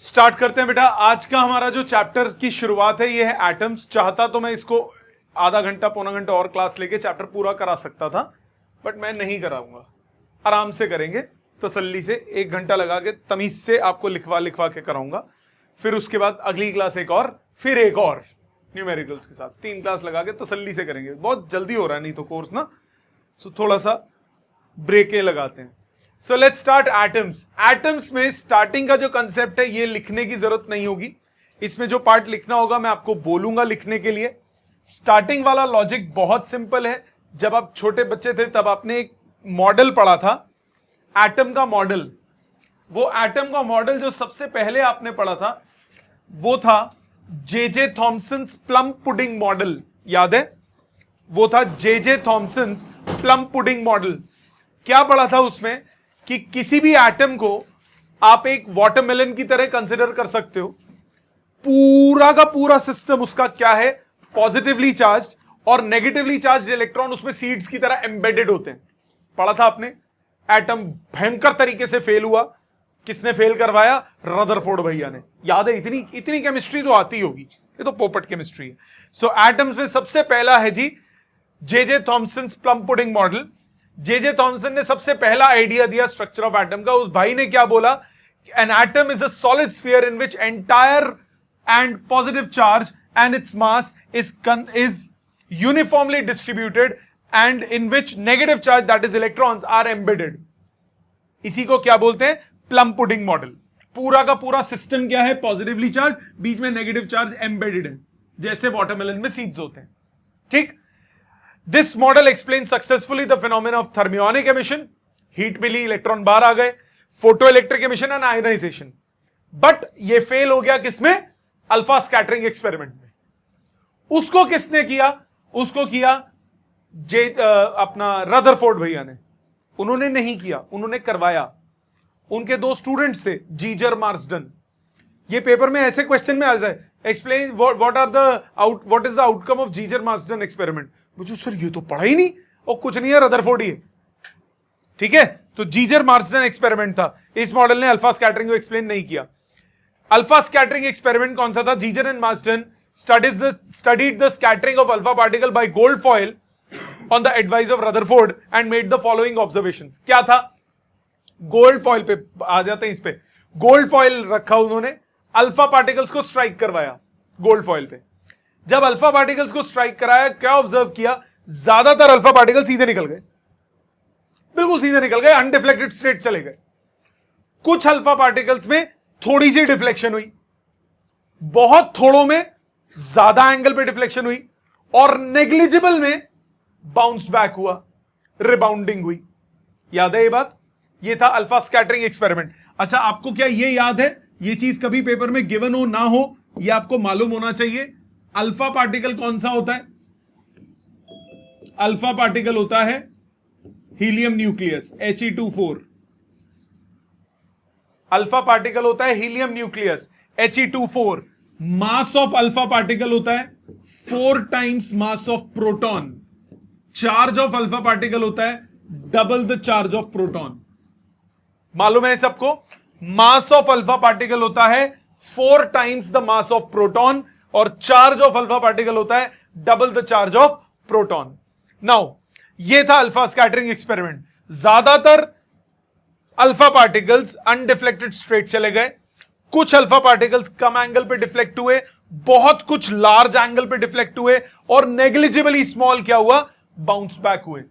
Start करते हैं बेटा। आज का हमारा जो चैप्टर की शुरुआत है ये है एटम्स। चाहता तो मैं इसको आधा घंटा पौना घंटा और क्लास लेके चैप्टर पूरा करा सकता था, बट मैं नहीं कराऊंगा। आराम से करेंगे, तसल्ली से 1 घंटा लगा के तमीज से आपको लिखवा लिखवा के कराऊंगा। फिर उसके बाद अगली क्लास एक और, फिर एक और न्यूमेरिकल्स के साथ 3 क्लास लगा के तसल्ली से करेंगे। बहुत जल्दी हो रहा है नहीं तो कोर्स ना, सो थोड़ा सा ब्रेकें लगाते हैं। So let's start atoms. Atoms में स्टार्टिंग का जो कंसेप्ट है ये लिखने की जरूरत नहीं होगी। इसमें जो पार्ट लिखना होगा मैं आपको बोलूंगा लिखने के लिए। स्टार्टिंग वाला लॉजिक बहुत सिंपल है। जब आप छोटे बच्चे थे तब आपने एक मॉडल पढ़ा था, एटम का मॉडल। वो एटम का मॉडल जो सबसे पहले आपने पढ़ा था वो था जे थॉमसन्स प्लम पुडिंग मॉडल। याद है? वो था जे थॉमसन्स प्लम पुडिंग मॉडल। क्या पढ़ा था उसमें कि किसी भी एटम को आप एक वाटरमेलन की तरह कंसिडर कर सकते हो। पूरा का पूरा सिस्टम उसका क्या है, पॉजिटिवली चार्ज्ड, और नेगेटिवली चार्ज्ड इलेक्ट्रॉन उसमें सीड्स की तरह एम्बेडेड होते हैं। पढ़ा था आपने। एटम भयंकर तरीके से फेल हुआ। किसने फेल करवाया? रदरफोर्ड भैया ने। याद है? इतनी इतनी केमिस्ट्री तो आती होगी, ये तो पोपट केमिस्ट्री है। सो एटम्स में सबसे पहला है J J Thomson's plum pudding model. J Thomson ने सबसे पहला आइडिया दिया स्ट्रक्चर ऑफ एटम का। उस भाई ने क्या बोला? An atom is a solid sphere in which entire and positive charge and its mass is uniformly distributed and in which negative charge that is electrons are embedded. इसी को क्या बोलते हैं? Plum pudding model. पूरा का पूरा system क्या है? पॉजिटिवली चार्ज, बीच में नेगेटिव चार्ज एम्बेडेड है, जैसे वाटरमेलन में सीड्स होते हैं। ठीक। This model explains successfully the phenomena of thermionic emission, heat मिली, इलेक्ट्रॉन बाहर आ गए, photoelectric emission and ionisation. But ये फेल हो गया किसमें? अल्फा स्कैटरिंग एक्सपेरिमेंट में। उसको किसने किया? उसको किया अपना रदरफोर्ड भैया ने। उन्होंने नहीं किया, उन्होंने करवाया। उनके 2 स्टूडेंट्स थे, जीजर मार्सडन। ये पेपर में ऐसे क्वेश्चन में आ जाए, explain what is the outcome of Geiger Marsden experiment. मुझे सर ये तो पढ़ा ही नहीं, और कुछ नहीं है, रदरफोर्ड ही है। ठीक है, तो जीजर मार्सडन एक्सपेरिमेंट था। इस मॉडल ने अल्फा स्कैटरिंग को एक्सप्लेन नहीं किया। अल्फा स्कैटरिंग एक्सपेरिमेंट कौन सा था? Geiger and Marsden studied the scattering of alpha particle by gold foil on the advice of Rutherford and made the following observations. क्या था? गोल्ड फॉयल पे आ जाते हैं। इस पे गोल्ड फॉयल रखा उन्होंने, अल्फा पार्टिकल्स को स्ट्राइक करवाया गोल्ड फॉयल पे। जब अल्फा पार्टिकल्स को स्ट्राइक कराया, क्या ऑब्जर्व किया? ज्यादातर अल्फा पार्टिकल सीधे निकल गए, बिल्कुल सीधे निकल गए, अनडिफ्लेक्टेड स्ट्रेट चले गए। कुछ अल्फा पार्टिकल्स में थोड़ी सी डिफ्लेक्शन हुई, बहुत थोड़ों में ज्यादा एंगल पे डिफ्लेक्शन हुई, और नेग्लिजिबल में बाउंस बैक हुआ, रिबाउंडिंग हुई। याद है ये बात? ये था अल्फा स्कैटरिंग एक्सपेरिमेंट। अच्छा, आपको क्या ये याद है? ये चीज कभी पेपर में गिवन हो ना हो, ये आपको मालूम होना चाहिए। अल्फा पार्टिकल कौन सा होता है? अल्फा पार्टिकल होता है helium nucleus, He24। Alpha particle होता है helium nucleus, He24। Mass of alpha particle होता है 4 times mass of proton. Charge of alpha particle होता है double the charge of proton. मालूम है सबको? मास ऑफ अल्फा पार्टिकल होता है 4 times the mass of proton, और चार्ज ऑफ अल्फा पार्टिकल होता है double the charge of proton. Now ये था अल्फा स्कैटरिंग एक्सपेरिमेंट। ज्यादातर अल्फा पार्टिकल्स अनडिफ्लेक्टेड स्ट्रेट चले गए, कुछ अल्फा पार्टिकल्स कम एंगल पे डिफ्लेक्ट हुए, बहुत कुछ लार्ज एंगल पे डिफ्लेक्ट हुए, और नेग्लिजिबली स्मॉल क्या हुआ? बाउंस बैक हुए।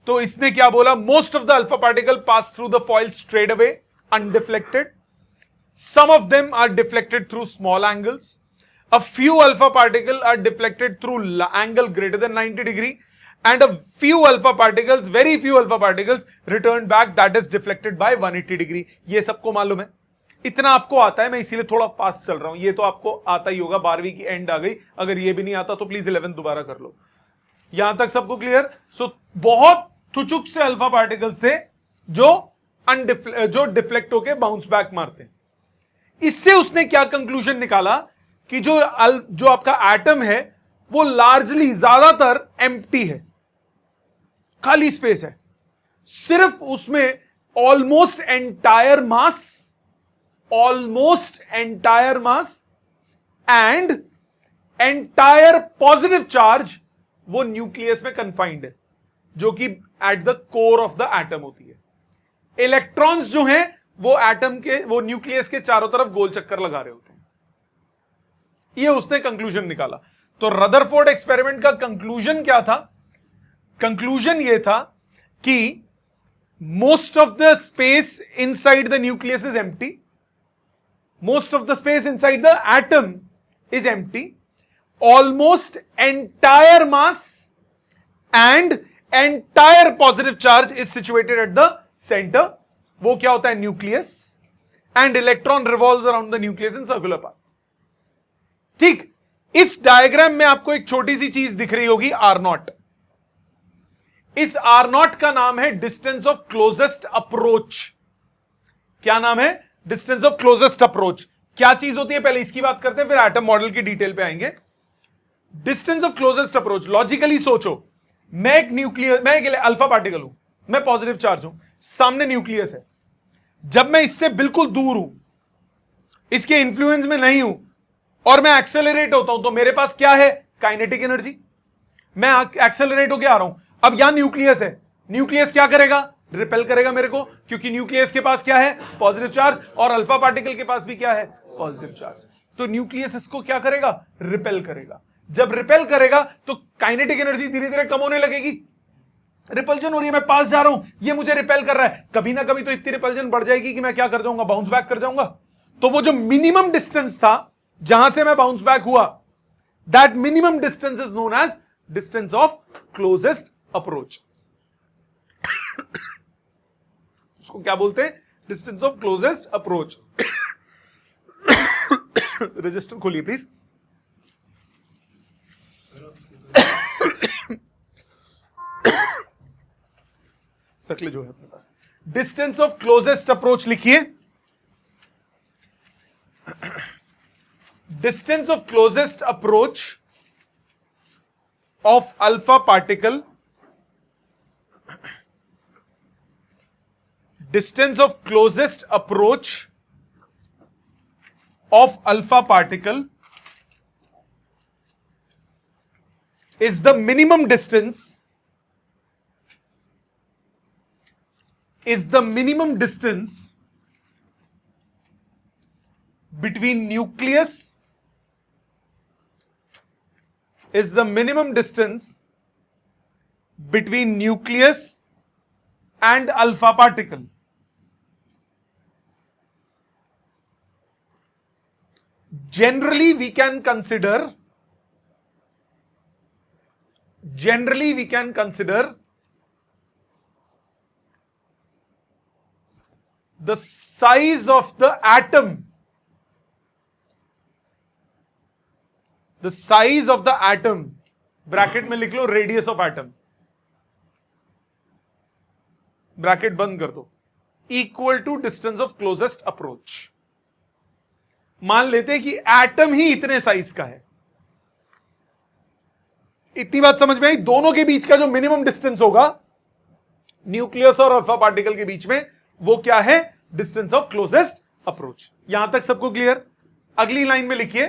तो इसने क्या बोला? Most of the alpha particle pass through the foil straight away undeflected, some of them are deflected through small angles, a few alpha particles are deflected through angle greater than 90 degree, and a few alpha particles, very few alpha particles returned back, that is deflected by 180 degree। ये सबको मालूम है, इतना आपको आता है। मैं इसीलिए थोड़ा फास्ट चल रहा हूं, ये तो आपको आता ही होगा, 12वीं की एंड आ गई। अगर ये भी नहीं आता तो प्लीज 11th दोबारा कर लो। यहां तक सबको क्लियर? सो बहुत थुचुक से अल्फा पार्टिकल्स थे जो डिफ्लेक्ट होके बाउंस बैक मारते। इससे उसने क्या कंक्लूजन निकाला कि जो आपका एटम है वो लार्जली, ज्यादातर एम्प्टी है, खाली स्पेस है। सिर्फ उसमें almost entire mass almost entire mass and entire positive charge वो न्यूक्लियस में कन्फाइंड है, जो कि at the core of the atom होती है। इलेक्ट्रॉन्स जो हैं वो एटम के, वो न्यूक्लियस के चारों तरफ गोल चक्कर लगा रहे होते हैं। ये उसने कंक्लूजन निकाला। तो रदरफोर्ड एक्सपेरिमेंट का कंक्लूजन क्या था? कंक्लूजन ये था कि most of the space inside the nucleus is empty, most of the space inside the atom is empty, almost entire mass and entire positive charge is situated at the centre. वो क्या होता है? Nucleus, and electron revolves around the nucleus in circular path. ठीक, इस diagram में आपको एक छोटी सी चीज दिख रही होगी, आर नॉट। इस आर नॉट का नाम है डिस्टेंस ऑफ क्लोजेस्ट अप्रोच। क्या नाम है? Distance of closest approach. क्या चीज होती है, पहले इसकी बात करते हैं, फिर एटम मॉडल की डिटेल पे आएंगे। Distance of closest approach, logically सोचो, मैं एक अल्फा पार्टिकल हूं, मैं पॉजिटिव चार्ज हूं, सामने न्यूक्लियस है। जब मैं इससे बिल्कुल दूर हूं, इसके इंफ्लुएंस में नहीं हूं, और मैं एक्सेलरेट होता हूं, तो मेरे पास क्या है? Kinetic energy. मैं एक्सेलरेट होके आ रहा हूं, अब यहां न्यूक्लियस है, न्यूक्लियस क्या करेगा? रिपेल करेगा मेरे को, क्योंकि न्यूक्लियस के पास क्या है? पॉजिटिव चार्ज, और अल्फा पार्टिकल के पास भी क्या है? Positive charge. तो न्यूक्लियस इसको क्या करेगा? रिपेल करेगा। जब रिपेल करेगा तो काइनेटिक एनर्जी धीरे धीरे कम होने लगेगी। रिपल्जन हो रही है, मैं पास जा रहा हूं, ये मुझे रिपेल कर रहा है, कभी ना कभी तो इतनी रिपल्जन बढ़ जाएगी कि मैं क्या कर जाऊंगा? बाउंस बैक कर जाऊंगा। तो वो जो मिनिमम डिस्टेंस था जहां से मैं बाउंस बैक हुआ, that minimum distance is known as distance of closest approach. उसको क्या बोलते हैं? Distance of closest approach. Register खोलिए प्लीज। रख ले जो है अपने पास। डिस्टेंस ऑफ क्लोजेस्ट अप्रोच लिखिए। Distance of closest approach of alpha particle, distance of closest approach of alpha particle is the minimum distance, is the minimum distance between nucleus, is the minimum distance between nucleus and alpha particle. Generally we can consider the size of the atom, bracket में लिख लो radius of atom, bracket बंद कर दो, equal to distance of closest approach. मान लेते हैं कि एटम ही इतने साइज का है। इतनी बात समझ में आई? दोनों के बीच का जो मिनिमम डिस्टेंस होगा न्यूक्लियस और अल्फा पार्टिकल के बीच में, वो क्या है? Distance of closest approach. यहां तक सबको क्लियर? अगली लाइन में लिखिए,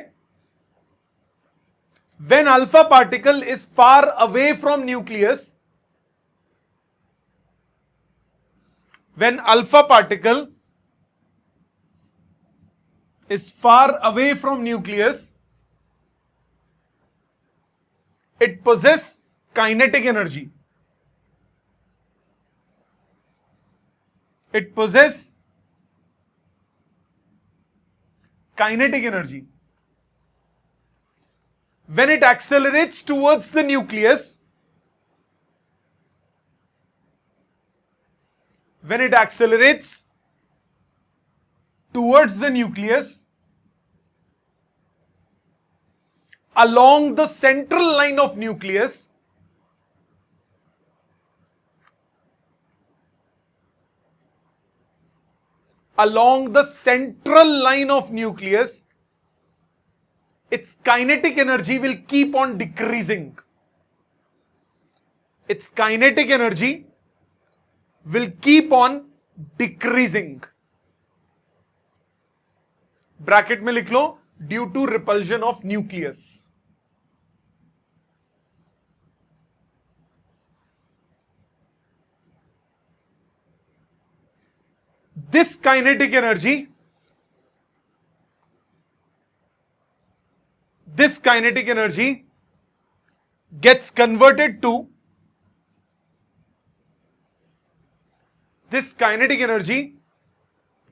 when alpha particle is far away from nucleus, when alpha particle is far away from nucleus, it possess kinetic energy. It possess kinetic energy. When it accelerates towards the nucleus, when it accelerates towards the nucleus, along the central line of nucleus, its kinetic energy will keep on decreasing. Its kinetic energy will keep on decreasing. Bracket में लिख लो due to repulsion of nucleus. This kinetic energy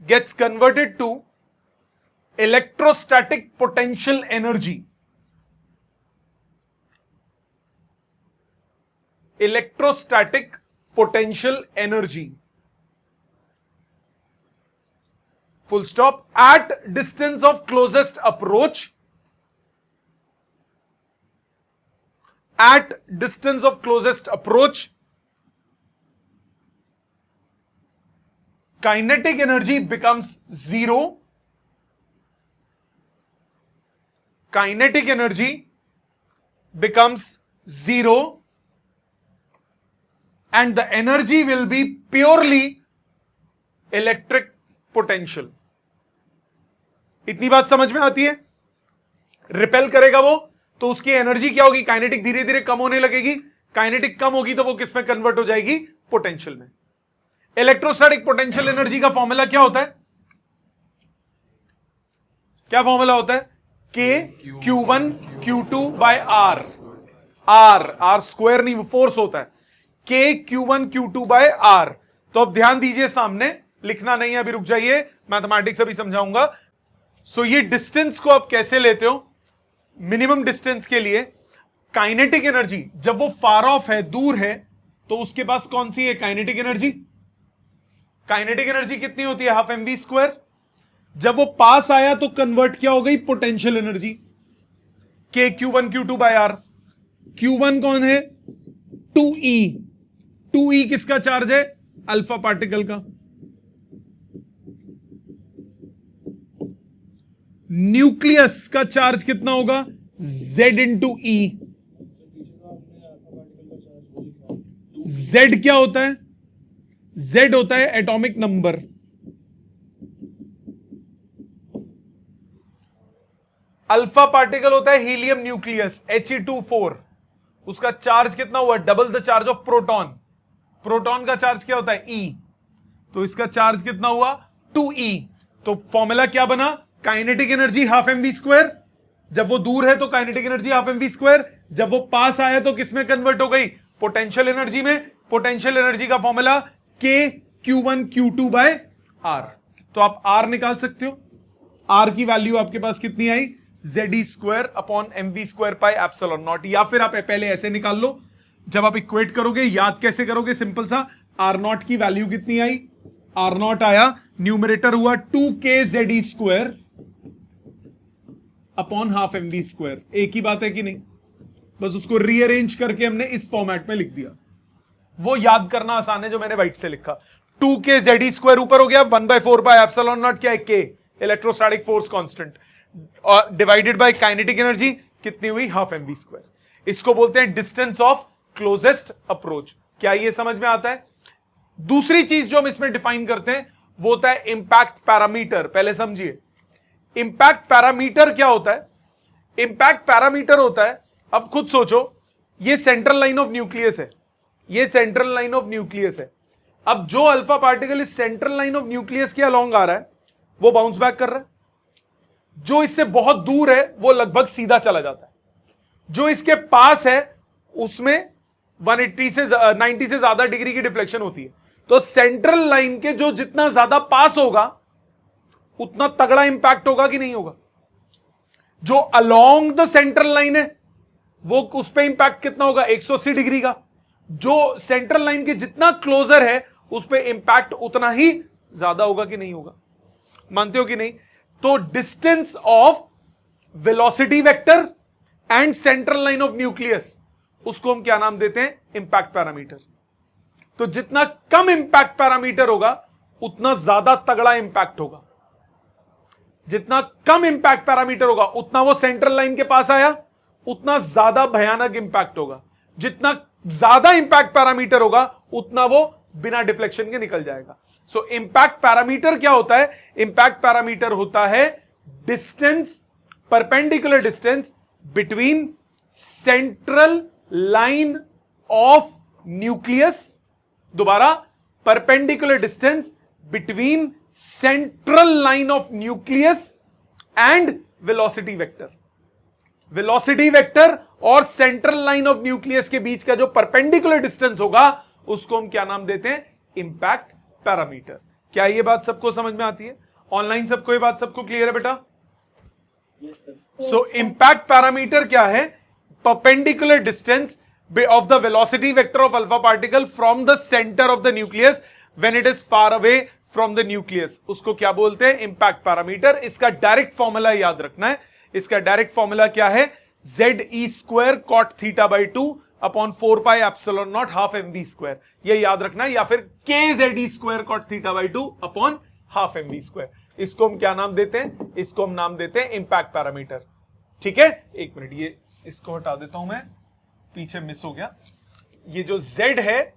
gets converted to electrostatic potential energy. Electrostatic potential energy. Full stop. At distance of closest approach. At distance of closest approach, kinetic energy becomes zero. Kinetic energy becomes zero, and the energy will be purely electric potential. इतनी बात समझ में आती है? Repel करेगा वो तो उसकी एनर्जी क्या होगी? काइनेटिक धीरे धीरे कम होने लगेगी। काइनेटिक कम होगी तो वो किस में कन्वर्ट हो जाएगी? पोटेंशियल में। इलेक्ट्रोस्टैटिक पोटेंशियल एनर्जी का फॉर्मूला क्या होता है? क्या फॉर्मूला होता है? K Q1 Q2 by R. R square नहीं, फोर्स होता है। K Q1 Q2 by are. तो अब ध्यान दीजिए, सामने लिखना नहीं है, अभी रुक जाइए, मैथमेटिक्स अभी समझाऊंगा। सो ये डिस्टेंस को आप कैसे लेते हो? मिनिमम डिस्टेंस के लिए काइनेटिक एनर्जी जब वो फार ऑफ है, दूर है, तो उसके पास कौन सी है? Kinetic energy. काइनेटिक एनर्जी कितनी होती है? Half mv square. जब वो पास आया तो कन्वर्ट क्या हो गई? Potential energy. के Q1 Q2 by are. Q1 कौन है? 2e। 2e किसका चार्ज है? अल्फा पार्टिकल का। न्यूक्लियस का चार्ज कितना होगा? Z इंटू ई। Z क्या होता है? Z होता है एटॉमिक नंबर। अल्फा पार्टिकल होता है हीलियम न्यूक्लियस He2 4। उसका चार्ज कितना हुआ? Double the charge of proton. Proton का चार्ज क्या होता है? E। तो इसका चार्ज कितना हुआ? 2e। तो फॉर्मूला क्या बना? Kinetic energy half mv square. जब वो दूर है तो kinetic energy half mv square. जब वो पास आया तो किसमें कन्वर्ट हो गई? पोटेंशियल एनर्जी में। पोटेंशियल एनर्जी का फॉर्मूला के Q1 Q2 बाय आर। तो आप आर निकाल सकते हो। आर की वैल्यू आपके पास कितनी आई? ZE square upon mv square pi epsilon not. या फिर आप पहले ऐसे निकाल लो, जब आप इक्वेट करोगे, याद कैसे करोगे? सिंपल सा, आर नॉट की वैल्यू कितनी आई? आर नॉट आया, न्यूमरेटर हुआ 2k ZE square upon half mv square. एक ही बात है कि नहीं? बस उसको रीअरेंज करके हमने इस फॉर्मेट में लिख दिया। वो याद करना आसान है जो मैंने व्हाइट से लिखा। 2k ZE स्क्वायर ऊपर हो गया, 1/4 बाय एप्सिलॉन नॉट क्या है? k, इलेक्ट्रोस्टैटिक फोर्स कांस्टेंट, और डिवाइडेड बाय काइनेटिक एनर्जी कितनी हुई? Half mv square. इसको बोलते हैं डिस्टेंस ऑफ क्लोजेस्ट अप्रोच। क्या ये समझ में आता है? दूसरी चीज जो हम इसमें डिफाइन करते हैं वो होता है इंपैक्ट पैरामीटर। पहले समझिए, इंपैक्ट पैरामीटर क्या होता है? इंपैक्ट पैरामीटर होता है, अब खुद सोचो, ये सेंट्रल लाइन ऑफ न्यूक्लियस है, ये सेंट्रल लाइन ऑफ न्यूक्लियस है। अब जो अल्फा पार्टिकल इस सेंट्रल लाइन ऑफ न्यूक्लियस के अलोंग आ रहा है वो बाउंस बैक कर रहा है। जो इससे बहुत दूर है वो लगभग सीधा चला जाता है। जो इसके पास है उसमें 180 से 90 से ज्यादा डिग्री की डिफ्लेक्शन होती है। तो सेंट्रल लाइन के जो जितना ज्यादा पास होगा उतना तगड़ा इंपैक्ट होगा कि नहीं होगा? जो अलोंग द सेंट्रल लाइन है वो उस पे इंपैक्ट कितना होगा? 180 डिग्री का। जो सेंट्रल लाइन के जितना क्लोजर है उस पे इंपैक्ट उतना ही ज्यादा होगा कि नहीं होगा? मानते हो कि नहीं? तो distance of velocity vector and central line of nucleus, उसको हम क्या नाम देते हैं? Impact parameter. तो जितना कम इंपैक्ट पैरामीटर होगा उतना ज्यादा तगड़ा इंपैक्ट होगा। जितना कम इंपैक्ट पैरामीटर होगा उतना वो सेंट्रल लाइन के पास आया उतना ज्यादा भयानक इंपैक्ट होगा। जितना ज्यादा इंपैक्ट पैरामीटर होगा उतना वो बिना डिफ्लेक्शन के निकल जाएगा। सो इंपैक्ट पैरामीटर क्या होता है? इंपैक्ट पैरामीटर होता है distance, perpendicular distance between central line of nucleus, दोबारा perpendicular distance between central line of nucleus and velocity vector. Velocity vector और सेंट्रल लाइन ऑफ न्यूक्लियस के बीच का जो परपेंडिकुलर डिस्टेंस होगा उसको हम क्या नाम देते हैं? Impact parameter. क्या ये बात सबको समझ में आती है? ऑनलाइन सबको ये बात सबको क्लियर है बेटा? सो इंपैक्ट पैरामीटर क्या है? Perpendicular distance of the velocity vector of alpha particle from the center of the nucleus when it is far away from the nucleus, उसको क्या बोलते हैं? Impact parameter. इसका डायरेक्ट फॉर्मूला याद रखना है। इसका डायरेक्ट फॉर्मूला क्या है? ZE² cot theta by 2 upon 4 pi epsilon not half mv square, ये याद रखना है, या फिर KZE² cot theta by 2 upon half mv square. इसको हम क्या नाम देते हैं? इसको हम नाम देते हैं इंपैक्ट पैरामीटर। ठीक है, एक मिनट, ये इसको हटा देता हूं मैं, पीछे मिस हो गया। ये जो Z है,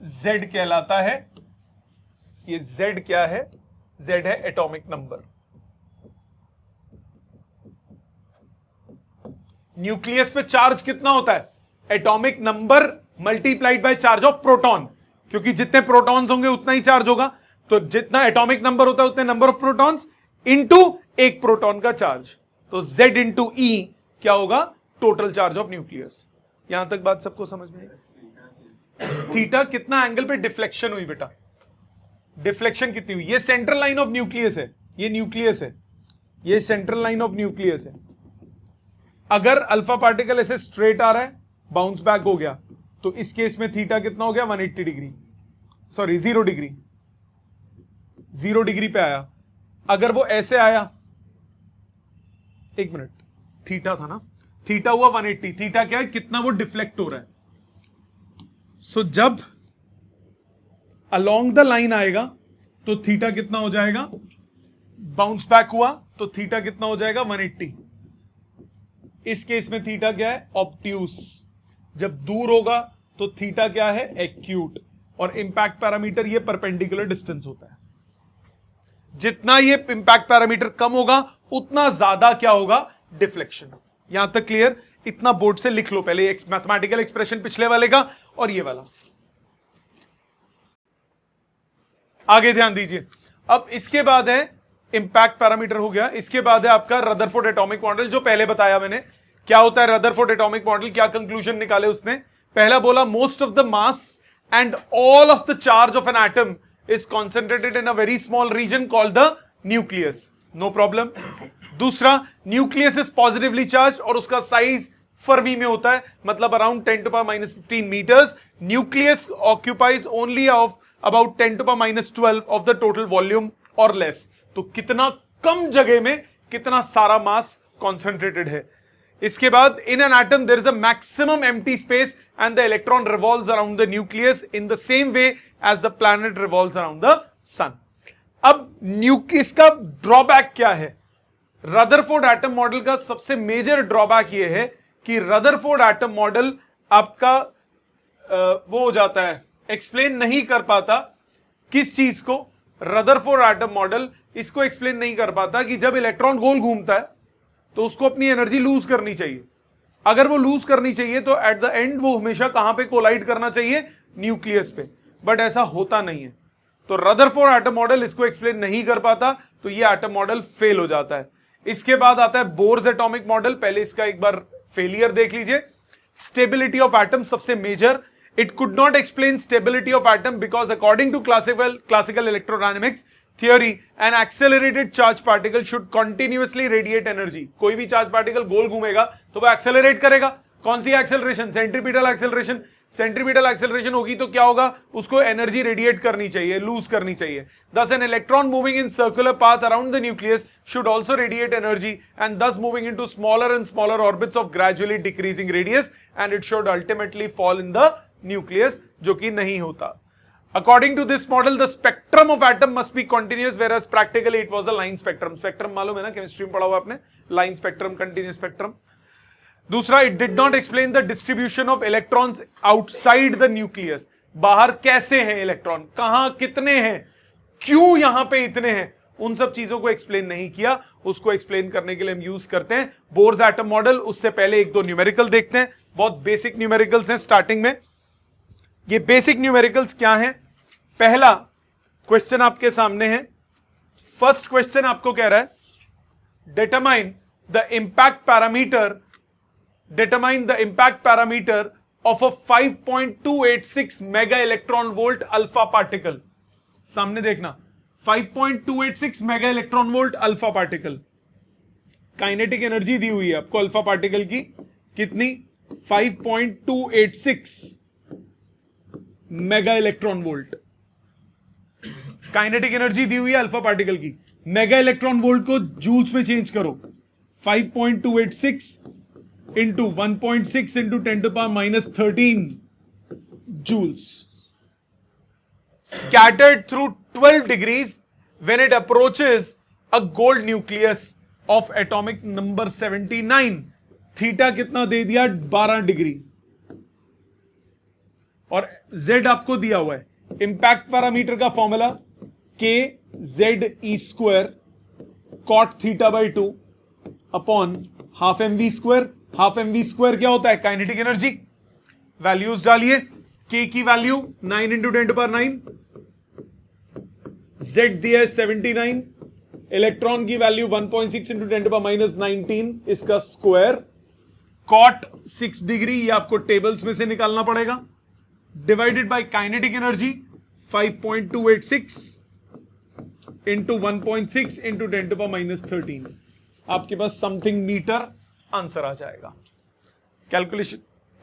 Z कहलाता है, ये Z क्या है? Z है एटॉमिक नंबर। न्यूक्लियस पे चार्ज कितना होता है? Atomic number multiplied by charge of proton, क्योंकि जितने प्रोटॉन्स होंगे उतना ही चार्ज होगा। तो जितना एटॉमिक नंबर होता है उतने नंबर ऑफ प्रोटॉन्स इनटू एक प्रोटॉन का चार्ज। तो Z इंटू E क्या होगा? Total charge of nucleus. यहां तक बात सबको समझ में आई? थीटा कितना एंगल पे डिफ्लेक्शन हुई बेटा? डिफ्लेक्शन कितनी हुई? ये सेंट्रल लाइन ऑफ न्यूक्लियस है, ये न्यूक्लियस है, ये सेंट्रल लाइन ऑफ न्यूक्लियस है। अगर अल्फा पार्टिकल ऐसे स्ट्रेट आ रहा है, बाउंस बैक हो गया, तो इस केस में थीटा कितना हो गया? 180 डिग्री, सॉरी 0 डिग्री, 0 डिग्री पे आया। अगर वो ऐसे आया, एक मिनट, थीटा था ना, थीटा हुआ 180, थीटा क्या है? कितना वो डिफ्लेक्ट हो रहा है। सो जब अलोंग द लाइन आएगा तो थीटा कितना हो जाएगा? बाउंस बैक हुआ तो थीटा कितना हो जाएगा? 180। इस केस में थीटा क्या है? ऑब्ट्यूस। जब दूर होगा तो थीटा क्या है? एक्यूट। और इंपैक्ट पैरामीटर ये परपेंडिकुलर डिस्टेंस होता है। जितना ये इंपैक्ट पैरामीटर कम होगा उतना ज्यादा क्या होगा? डिफ्लेक्शन। यहां तक क्लियर? इतना बोर्ड से लिख लो पहले, एक मैथमेटिकल एक्सप्रेशन पिछले वाले का और ये वाला। आगे ध्यान दीजिए। अब इसके बाद है इंपैक्ट पैरामीटर हो गया, इसके बाद है आपका रदरफोर्ड एटॉमिक मॉडल, जो पहले बताया मैंने। क्या होता है रदरफोर्ड एटॉमिक मॉडल? क्या कंक्लूजन निकाले उसने? पहला बोला most of the mass and all of the charge of an atom is concentrated in a very small region called the nucleus. No problem. दूसरा, न्यूक्लियस इज पॉजिटिवली चार्ज और उसका size fermi में होता है, मतलब around 10⁻⁻15 metres. Nucleus occupies only of about 10⁻12 of the total volume और less. तो कितना कम जगह में कितना सारा मास कॉन्सेंट्रेटेड है। इसके बाद in an atom there is a maximum empty space and the electron revolves around the nucleus in the same way as the planet revolves around the sun. अब इसका ड्रॉबैक क्या है? रदरफोर्ड एटम मॉडल का सबसे major drawback यह है कि Rutherford atom model आपका वो हो जाता है, एक्सप्लेन नहीं कर पाता। किस चीज को? रदरफोर्ड एटम मॉडल इसको एक्सप्लेन नहीं कर पाता कि जब इलेक्ट्रॉन गोल घूमता है तो उसको अपनी एनर्जी लूज करनी चाहिए। अगर वो लूज करनी चाहिए तो एट द एंड वो हमेशा कहां पे कोलाइड करना चाहिए? न्यूक्लियस पे। बट ऐसा होता नहीं है, तो रदरफोर्ड एटम मॉडल इसको एक्सप्लेन नहीं कर पाता, तो ये एटम मॉडल फेल हो जाता है। इसके बाद आता है बोर्स एटॉमिक मॉडल। पहले इसका एक बार फेलियर देख लीजिए। स्टेबिलिटी ऑफ एटम सबसे major. It could not explain stability of atom because according to classical electrodynamics theory an accelerated charge particle should continuously radiate energy. कोई भी चार्ज पार्टिकल गोल घूमेगा तो वो एक्सेलरेट करेगा। कौन सी acceleration? Centripetal acceleration. Centripetal acceleration होगी तो क्या होगा? उसको एनर्जी रेडिएट करनी चाहिए, लूज करनी चाहिए। Thus an electron moving in circular path around the nucleus should also radiate energy and thus moving into smaller and smaller orbits of gradually decreasing radius and it should ultimately fall in the nucleus, जो कि नहीं होता। According to this model, the spectrum of atom must be continuous, whereas practically it was a line spectrum. Spectrum मालूम है ना, chemistry में पढ़ा हुआ आपने, line spectrum, continuous spectrum। दूसरा, it did not explain the distribution of electrons outside the nucleus. बाहर कैसे हैं इलेक्ट्रॉन, कहां कितने हैं, क्यों यहां पे इतने हैं, उन सब चीजों को एक्सप्लेन नहीं किया, उसको एक्सप्लेन करने के लिए हम यूज करते हैं बोर्स एटम मॉडल। उससे पहले एक दो न्यूमेरिकल देखते हैं, बहुत बेसिक न्यूमेरिकल्स हैं स्टार्टिंग में। ये बेसिक न्यूमेरिकल्स क्या हैं? पहला क्वेश्चन आपके सामने है। फर्स्ट क्वेश्चन आपको कह रहा है determine the impact parameter of a 5.286 mega electron volt alpha particle. सामने देखना, 5.286 mega electron volt alpha particle. Kinetic energy दी हुई है आपको अल्फा पार्टिकल की, कितनी? 5.286 mega electron volt. Kinetic energy दी हुई है अल्फा पार्टिकल की, मेगा इलेक्ट्रॉन वोल्ट को जूल्स में चेंज करो। 5.286 into 1.6 into 10 to the power minus 13 joules scattered through 12 degrees when it approaches a gold nucleus of atomic number 79। Theta कितना दे दिया? 12 degree. और z आपको दिया हुआ है। इंपैक्ट पैरामीटर का formula k z² cot theta by 2 upon half mv square. Half mv square क्या होता है? Kinetic energy. वैल्यूज डालिए, k की value 9 into 10 to power 9, z दिया है 79, इलेक्ट्रॉन की value 1.6 into 10 to power minus 19, इसका स्क्वायर, कॉट 6 डिग्री, ये आपको टेबल्स में से निकालना पड़ेगा, divided by kinetic energy 5.286 into 1.6 into 10 to power minus 13। आपके पास समथिंग मीटर आंसर आ जाएगा।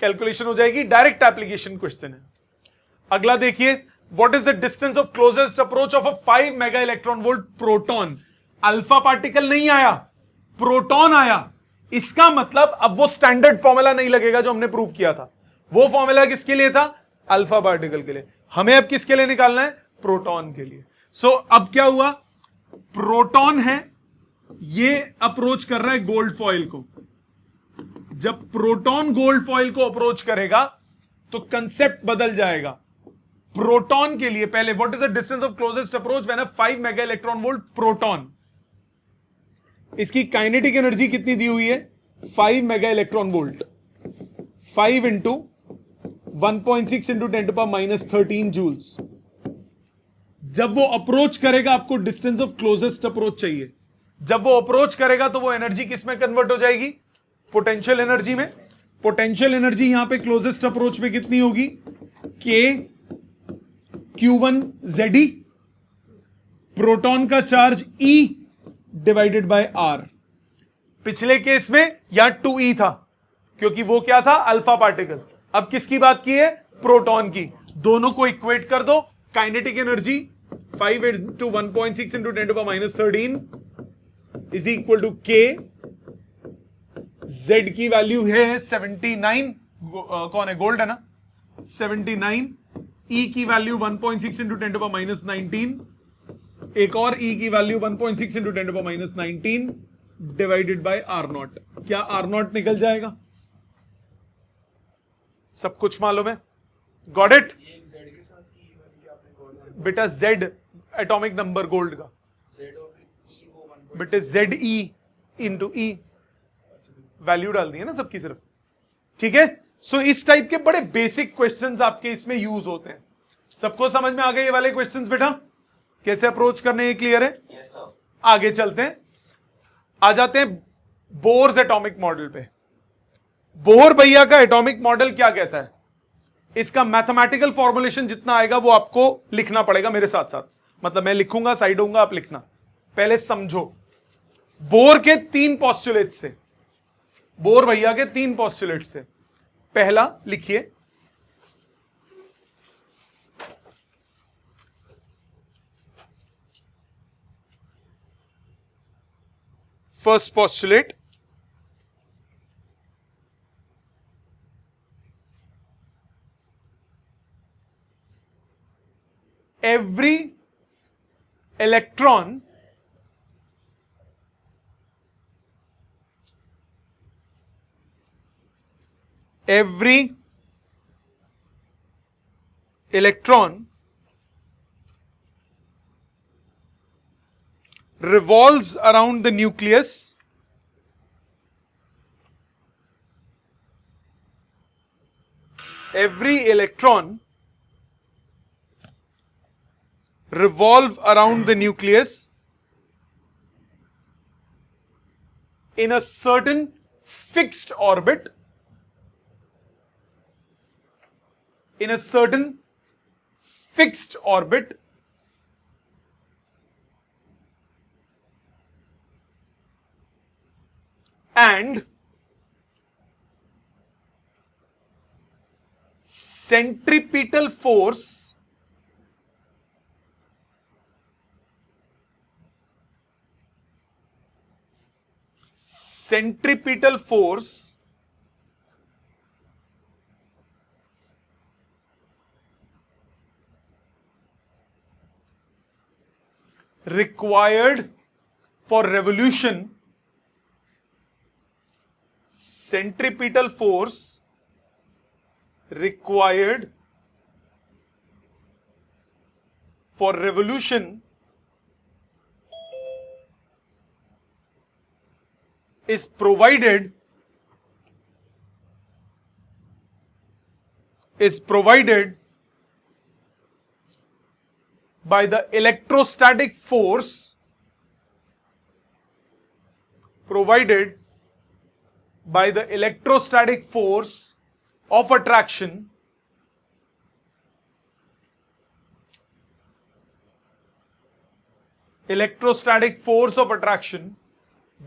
कैलकुलेशन हो जाएगी। डायरेक्ट एप्लीकेशन क्वेश्चन है। अगला देखिए, what is the distance of closest approach of a 5 mega electron volt proton. Alpha particle नहीं आया, प्रोटॉन आया। इसका मतलब अब वो स्टैंडर्ड फॉर्मूला नहीं लगेगा जो हमने प्रूव किया था। वो फॉर्मूला किसके लिए था? अल्फा पार्टिकल के लिए। हमें अब किसके लिए निकालना है? प्रोटॉन के लिए। सो अब क्या हुआ? प्रोटॉन है, ये अप्रोच कर रहा है गोल्ड फॉइल को। जब प्रोटॉन गोल्ड फॉइल को अप्रोच करेगा तो कंसेप्ट बदल जाएगा। प्रोटॉन के लिए पहले what is the distance of closest approach when a 5 mega electron volt proton. इसकी काइनेटिक एनर्जी कितनी दी हुई है? 5 mega electron volt, 5 into 1.6 into 10 to power minus 13 joules. जब वो अप्रोच करेगा, आपको डिस्टेंस ऑफ क्लोजेस्ट अप्रोच चाहिए। जब वो अप्रोच करेगा तो वो एनर्जी किस में कन्वर्ट हो जाएगी? पोटेंशियल एनर्जी में। पोटेंशियल एनर्जी यहां पे क्लोजेस्ट अप्रोच में कितनी होगी? k q1 ze। प्रोटॉन का charge e divided by r। पिछले केस में यहां 2e था क्योंकि वो क्या था? Alpha particle. अब किसकी बात की है? प्रोटॉन की। दोनों को इक्वेट कर दो। Kinetic energy 5 into 1.6 into 10 to power minus 13 is equal to k। z की वैल्यू है 79, कौन है? गोल्ड है ना, 79। e की value 1.6 into 10 to power minus 19, एक और e की value 1.6 into 10 to power minus 19 divided by r0। क्या r0 निकल जाएगा? सब कुछ मालूम है? Got it? बेटा z एटॉमिक नंबर गोल्ड का, बेटे ZE इंटू E वैल्यू डाल दी है ना सबकी सिर्फ। ठीक है। सो इस टाइप के बड़े बेसिक क्वेश्चंस आपके इसमें यूज होते हैं। सबको समझ में आ गए ये वाले क्वेश्चंस बेटा? कैसे अप्रोच करने ये क्लियर है? आगे चलते हैं, आ जाते हैं बोर्स एटॉमिक मॉडल पे। बोर भैया का एटॉमिक मॉडल क्या कहता है? इसका मैथमेटिकल फॉर्मुलेशन जितना आएगा वो आपको लिखना पड़ेगा मेरे साथ साथ। मतलब मैं लिखूंगा, साइड होऊंगा, आप लिखना। पहले समझो, बोर के 3 पॉस्टुलेट्स थे। बोर भैया के 3 पॉस्टुलेट्स थे। पहला लिखिए, first postulate, every electron revolves around the nucleus every electron revolve around the nucleus in a certain fixed orbit, in a certain fixed orbit, and centripetal force required for revolution, centripetal force required for revolution is provided by the electrostatic force of attraction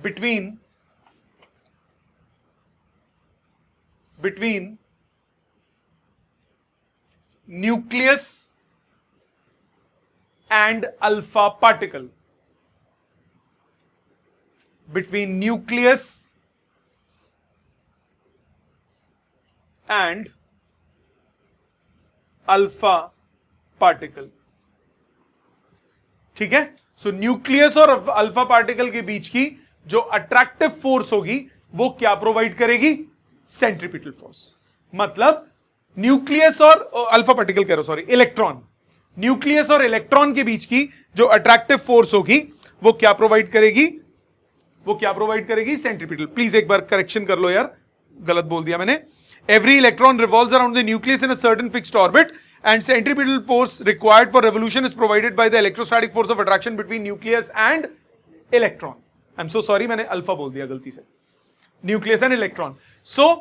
between nucleus and alpha particle, between nucleus and alpha particle. ठीक है, सो nucleus और alpha particle के बीच की जो attractive force होगी वो क्या provide करेगी? Centripetal force. मतलब न्यूक्लियस और अल्फा पार्टिकल कह रहा हूं, सॉरी, इलेक्ट्रॉन, न्यूक्लियस और इलेक्ट्रॉन के बीच की जो अट्रैक्टिव फोर्स होगी वो क्या प्रोवाइड करेगी? सेंट्रीपिटल। प्लीज एक बार करेक्शन कर लो यार, गलत बोल दिया मैंने। Every electron revolves around the nucleus in a certain fixed orbit, and centripetal force required for revolution is provided by the electrostatic force of attraction between nucleus and electron. I'm so sorry, मैंने alpha बोल दिया गलती से, nucleus and electron. सो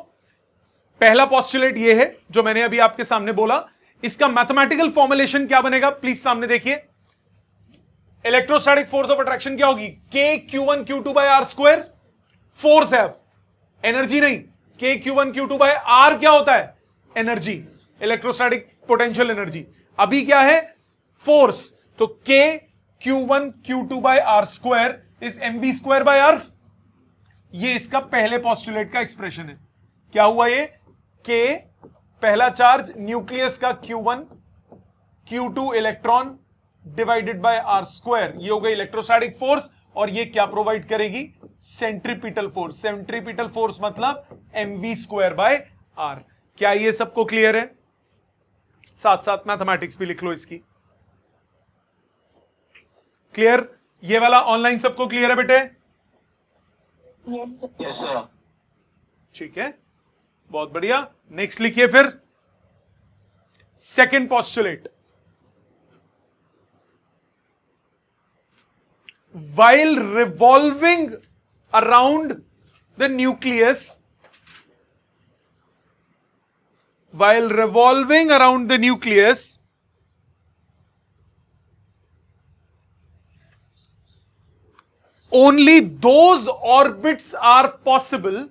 पहला postulate ये है जो मैंने अभी आपके सामने बोला। इसका मैथमेटिकल फॉर्मुलेशन क्या बनेगा? प्लीज सामने देखिए। इलेक्ट्रोस्टैटिक फोर्स ऑफ अट्रैक्शन क्या होगी? K Q1 Q2 by R square. Force है, एनर्जी नहीं। K Q1 Q2 by R क्या होता है? Energy, electrostatic potential energy. अभी क्या है? फोर्स। तो K Q1 Q2 by R square is mv square by R. ये इसका पहले पॉस्टुलेट का एक्सप्रेशन है। क्या हुआ ये? के पहला चार्ज न्यूक्लियस का Q1 Q2 electron divided by R square, ये हो गई इलेक्ट्रोस्टैटिक फोर्स। और ये क्या प्रोवाइड करेगी? Centripetal force. सेंट्रीपिटल फोर्स मतलब mv स्क्वायर बाय आर। क्या ये सबको क्लियर है? साथ साथ मैथमेटिक्स भी लिख लो इसकी। क्लियर? ये वाला ऑनलाइन सबको क्लियर है बेटे? Yes sir. ठीक है, बहुत बढ़िया। नेक्स्ट लिखिए फिर second postulate. While revolving around the nucleus, only those orbits are possible,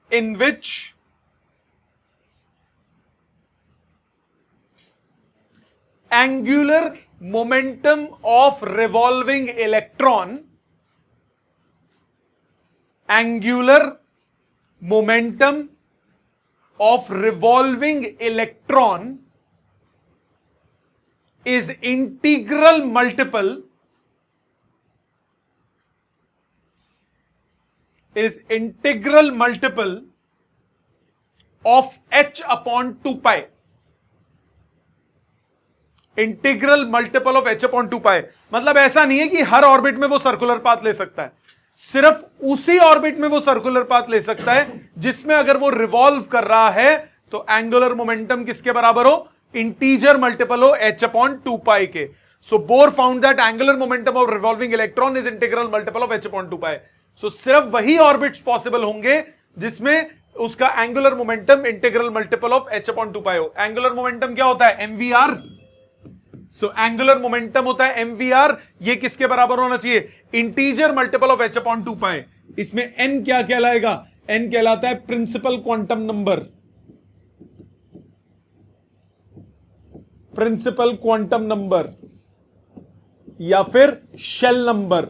in which angular momentum of revolving electron is integral multiple of h upon 2 pi. Integral multiple of h upon 2 पाई, मतलब ऐसा नहीं है कि हर orbit में वो circular path ले सकता है, सिर्फ उसी ऑर्बिट में वो सर्कुलर पाथ ले सकता है जिसमें अगर वो रिवॉल्व कर रहा है तो एंगुलर मोमेंटम किसके बराबर हो, इंटीजर मल्टीपल हो h अपॉन 2 पाई के. So bore found that angular momentum of revolving electron is integral multiple of h upon 2 पाई. सो सिर्फ वही ऑर्बिट्स पॉसिबल होंगे जिसमें उसका angular momentum integral multiple of h upon 2 पाई हो. एंगुलर मोमेंटम क्या होता है, mvr. सो एंगुलर मोमेंटम होता है mvr. ये किसके बराबर होना चाहिए, integer multiple of h upon 2 pi. इसमें n क्या कहलाएगा, n कहलाता है principal quantum number, principal quantum number या फिर शेल नंबर.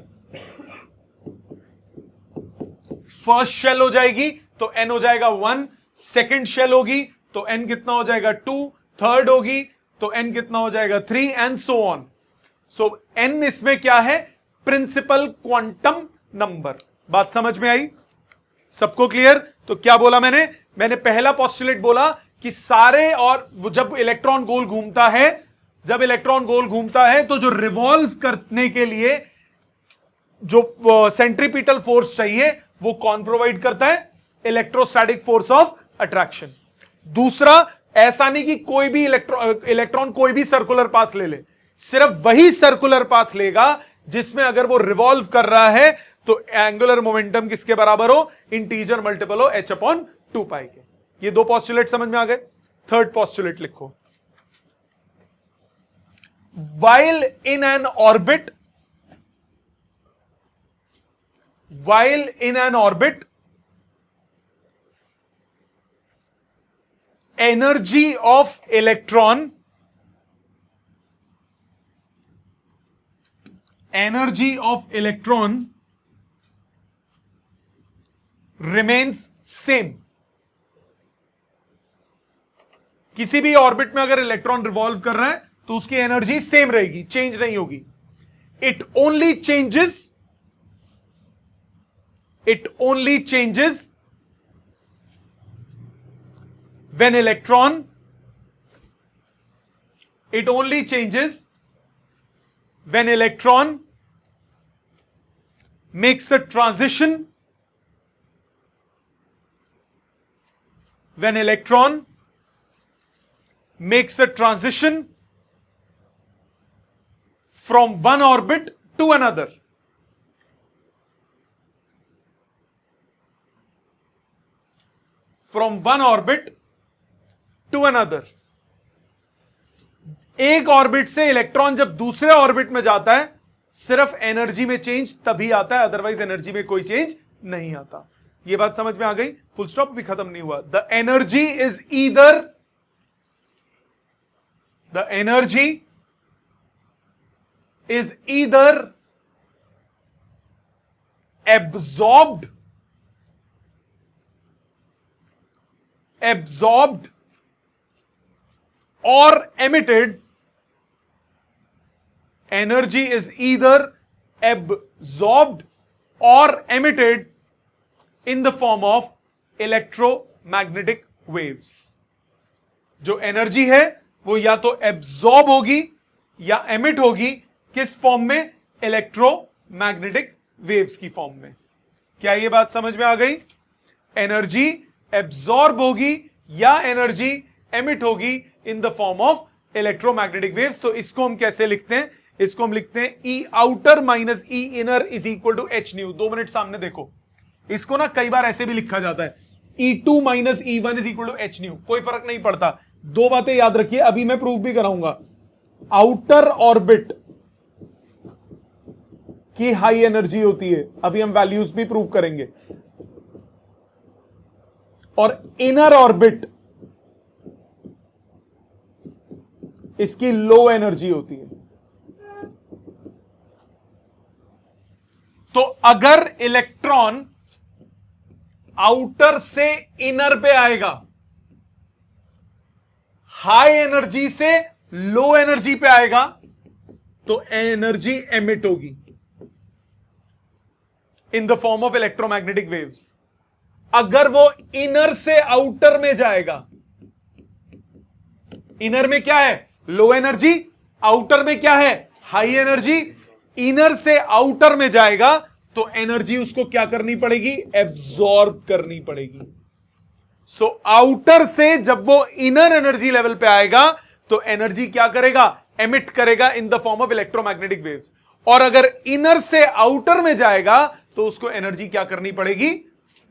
फर्स्ट शेल हो जाएगी तो n हो जाएगा 1, सेकंड शेल होगी तो n कितना हो जाएगा 2, थर्ड होगी तो n कितना हो जाएगा 3 and so on. So n इसमें क्या है, प्रिंसिपल क्वांटम नंबर. बात समझ में आई, सबको क्लियर. तो क्या बोला मैंने पहला पोस्टुलेट बोला कि सारे, और जब इलेक्ट्रॉन गोल घूमता है तो जो रिवॉल्व करने के लिए जो सेंट्रीपिटल फोर्स चाहिए वो कौन प्रोवाइड करता है, इलेक्ट्रोस्टैटिक फोर्स ऑफ अट्रैक्शन. दूसरा, ऐसा नहीं कि कोई भी इलेक्ट्रॉन कोई भी सर्कुलर पाथ ले ले, सिर्फ वही सर्कुलर पाथ लेगा जिसमें अगर वो रिवॉल्व कर रहा है तो एंगुलर मोमेंटम किसके बराबर हो, इंटीजर मल्टीपल हो h अपॉन 2 पाई के. ये दो पोस्टुलेट समझ में आ गए. थर्ड पोस्टुलेट लिखो. while in an orbit energy of electron remains same. किसी भी ऑर्बिट में अगर इलेक्ट्रॉन रिवॉल्व कर रहा है तो उसकी एनर्जी सेम रहेगी, चेंज नहीं होगी. It only changes when electron makes a transition from one orbit to another. एक ऑर्बिट से इलेक्ट्रॉन जब दूसरे ऑर्बिट में जाता है सिर्फ एनर्जी में चेंज तभी आता है, अदरवाइज एनर्जी में कोई चेंज नहीं आता. यह बात समझ में आ गई. फुल स्टॉप भी खत्म नहीं हुआ. The energy is either absorbed or emitted. Energy is either absorbed or emitted in the form of electromagnetic waves. जो एनर्जी है वो या तो एब्जॉर्ब होगी या एमिट होगी, किस फॉर्म में, इलेक्ट्रोमैग्नेटिक वेव्स की फॉर्म में. क्या ये बात समझ में आ गई. एनर्जी एब्जॉर्ब होगी या एनर्जी एमिट होगी in the form of electromagnetic waves. तो इसको हम कैसे लिखते हैं, इसको हम लिखते हैं E outer minus E inner is equal to H nu. 2 minute सामने देखो. इसको ना कई बार ऐसे भी लिखा जाता है, E2 minus E1 is equal to H nu. कोई फर्क नहीं पड़ता. दो बातें याद रखिए, अभी मैं प्रूफ भी कराऊंगा. आउटर ऑर्बिट की हाई एनर्जी होती है, अभी हम वैल्यूज भी प्रूव करेंगे, और इनर ऑर्बिट इसकी लो एनर्जी होती है. तो अगर इलेक्ट्रॉन आउटर से इनर पे आएगा, हाई एनर्जी से लो एनर्जी पे आएगा तो एनर्जी एमिट होगी in the form of electromagnetic waves. अगर वो इनर से आउटर में जाएगा, इनर में क्या है? लो एनर्जी, आउटर में क्या है? High energy. इनर से आउटर में जाएगा तो एनर्जी उसको क्या करनी पड़ेगी? एब्जॉर्ब करनी पड़ेगी। सो आउटर से जब वो इनर एनर्जी लेवल पे आएगा तो एनर्जी क्या करेगा? एमिट करेगा in the form of electromagnetic waves. और अगर इनर से आउटर में जाएगा तो उसको एनर्जी क्या करनी पड़ेगी?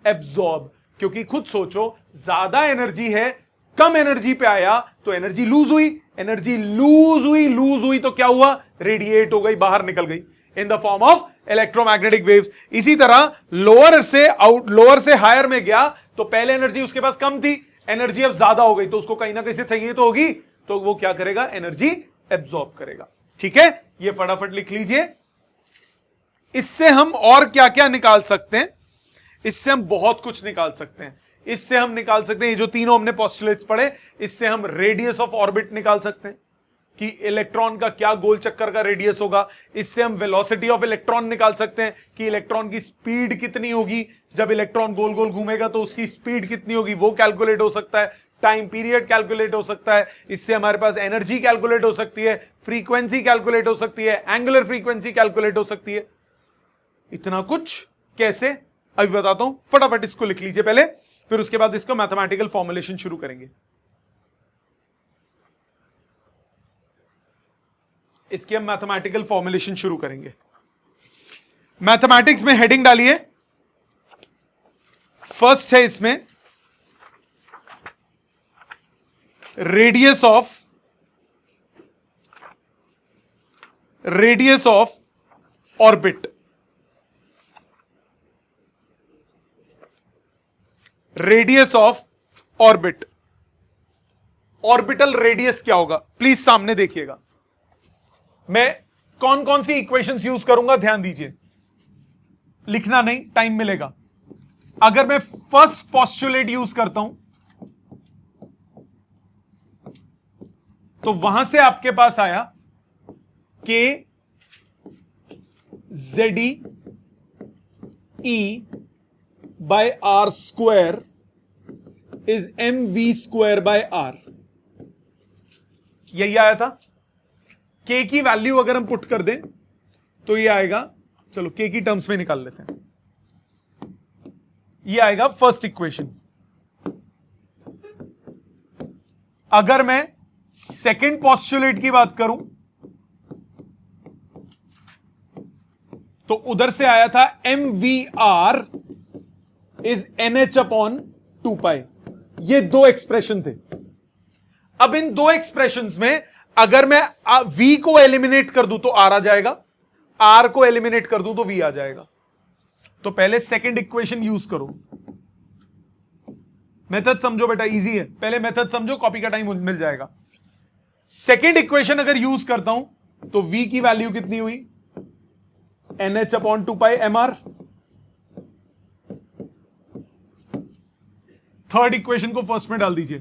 एब्जॉर्ब। क्योंकि खुद सोचो, ज्यादा एनर्जी है, कम एनर्जी पे आया तो एनर्जी लूज हुई, एनर्जी लूज हुई तो क्या हुआ? रेडिएट हो गई, बाहर निकल गई in the form of electromagnetic waves. इसी तरह लोअर से हायर में गया तो पहले एनर्जी उसके पास कम थी, एनर्जी अब ज्यादा हो गई तो उसको कहीं ना कहीं से चाहिए तो होगी, तो वो क्या करेगा? एनर्जी एब्जॉर्ब करेगा। ठीक है, ये फटाफट लिख लीजिए। इससे हम और क्या क्या निकाल सकते हैं? इससे हम बहुत कुछ निकाल सकते हैं। इससे हम निकाल सकते हैं, ये जो तीनों हमने पोस्टुलेट्स पढ़े, इससे हम रेडियस ऑफ ऑर्बिट निकाल सकते हैं कि इलेक्ट्रॉन का क्या गोल चक्कर का रेडियस होगा। इससे हम वेलोसिटी ऑफ इलेक्ट्रॉन निकाल सकते हैं कि इलेक्ट्रॉन की स्पीड कितनी होगी, जब इलेक्ट्रॉन गोल गोल घूमेगा तो उसकी स्पीड कितनी होगी, वो कैलकुलेट हो सकता है। टाइम पीरियड कैलकुलेट हो सकता है। इससे हमारे पास एनर्जी कैलकुलेट हो सकती है, फ्रीक्वेंसी कैलकुलेट हो सकती है, एंगुलर फ्रीक्वेंसी कैलकुलेट हो सकती है। इतना कुछ कैसे, अभी बताता हूं। फटाफट इसको लिख लीजिए पहले, फिर उसके बाद इसको मैथमेटिकल फॉर्मुलेशन शुरू करेंगे। इसकी हम मैथमेटिकल फॉर्मुलेशन शुरू करेंगे। मैथमेटिक्स में हेडिंग डालिए, फर्स्ट है इसमें radius of orbit. Radius of orbit, orbital radius क्या होगा? प्लीज सामने देखिएगा। मैं कौन कौन सी इक्वेशंस यूज करूंगा ध्यान दीजिए, लिखना नहीं, टाइम मिलेगा। अगर मैं फर्स्ट पोस्टुलेट यूज करता हूं तो वहां से आपके पास आया K Z E by R square is M V square by R. यही आया था। के की वैल्यू अगर हम पुट कर दें तो ये आएगा, चलो के की टर्म्स में निकाल लेते हैं, ये आएगा फर्स्ट इक्वेशन। अगर मैं सेकेंड पोस्टुलेट की बात करूं तो उधर से आया था M V R is N H upon 2 pi. ये दो एक्सप्रेशन थे। अब इन दो एक्सप्रेशंस में अगर मैं v को एलिमिनेट कर दूं तो r आ जाएगा, r को एलिमिनेट कर दूं तो v आ जाएगा। तो पहले सेकंड इक्वेशन यूज करो। मेथड समझो बेटा, इजी है, पहले मेथड समझो, कॉपी का टाइम मिल जाएगा। सेकंड इक्वेशन अगर यूज करता हूं तो v की वैल्यू कितनी हुई? NH अपॉन 2 पाई mr। थर्ड इक्वेशन को फर्स्ट में डाल दीजिए,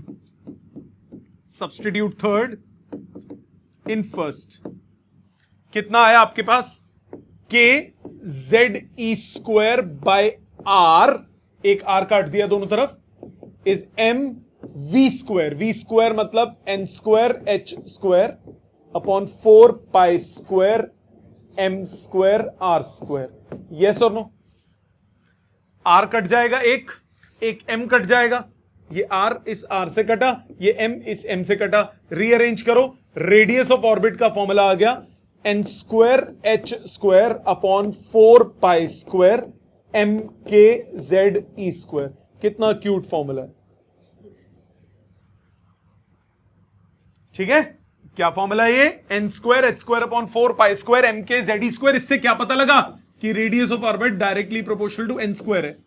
सब्स्टिट्यूट थर्ड इन फर्स्ट। कितना आया आपके पास? K Z E square by R, एक आर काट दिया दोनों तरफ, is M V square. V square मतलब N square H square upon 4 pi square M square R square. Yes और नो? आर कट जाएगा, एक एम कट जाएगा, ये आर इस आर से कटा, ये एम इस एम से कटा। रीअरेंज करो, रेडियस ऑफ ऑर्बिट का फॉर्मूला आ गया N square H square upon 4 pi square M K Z E square. कितना क्यूट फॉर्मूला है, ठीक है? क्या फॉर्मूला है ये? N square H square upon 4 pi square M K Z E square. इससे क्या पता लगा कि radius of orbit directly proportional to N square है।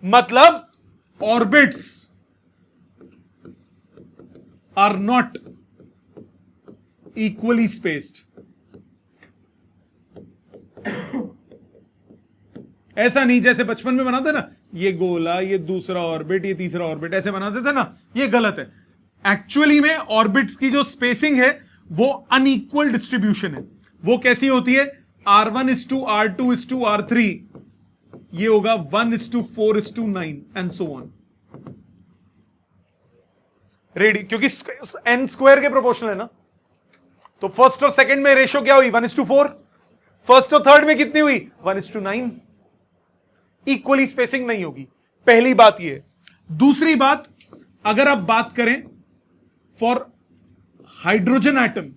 मतलब orbits are not equally spaced. ऐसा नहीं जैसे बचपन में बनाते ना, ये गोला, ये दूसरा ऑर्बिट, ये तीसरा ऑर्बिट, ऐसे बनाते थे ना, ये गलत है। एक्चुअली में ऑर्बिट्स की जो स्पेसिंग है वो अनइक्वल डिस्ट्रीब्यूशन है। वो कैसी होती है? R1:R2:R3, ये होगा 1:4:9 एंड सो ऑन। रेडी, क्योंकि n स्क्वायर के प्रोपोर्शनल है ना। तो फर्स्ट और सेकंड में रेशियो क्या हुई? 1:4। फर्स्ट और थर्ड में कितनी हुई? 1:9। इक्वली स्पेसिंग नहीं होगी, पहली बात ये। दूसरी बात, अगर आप बात करें for hydrogen atom,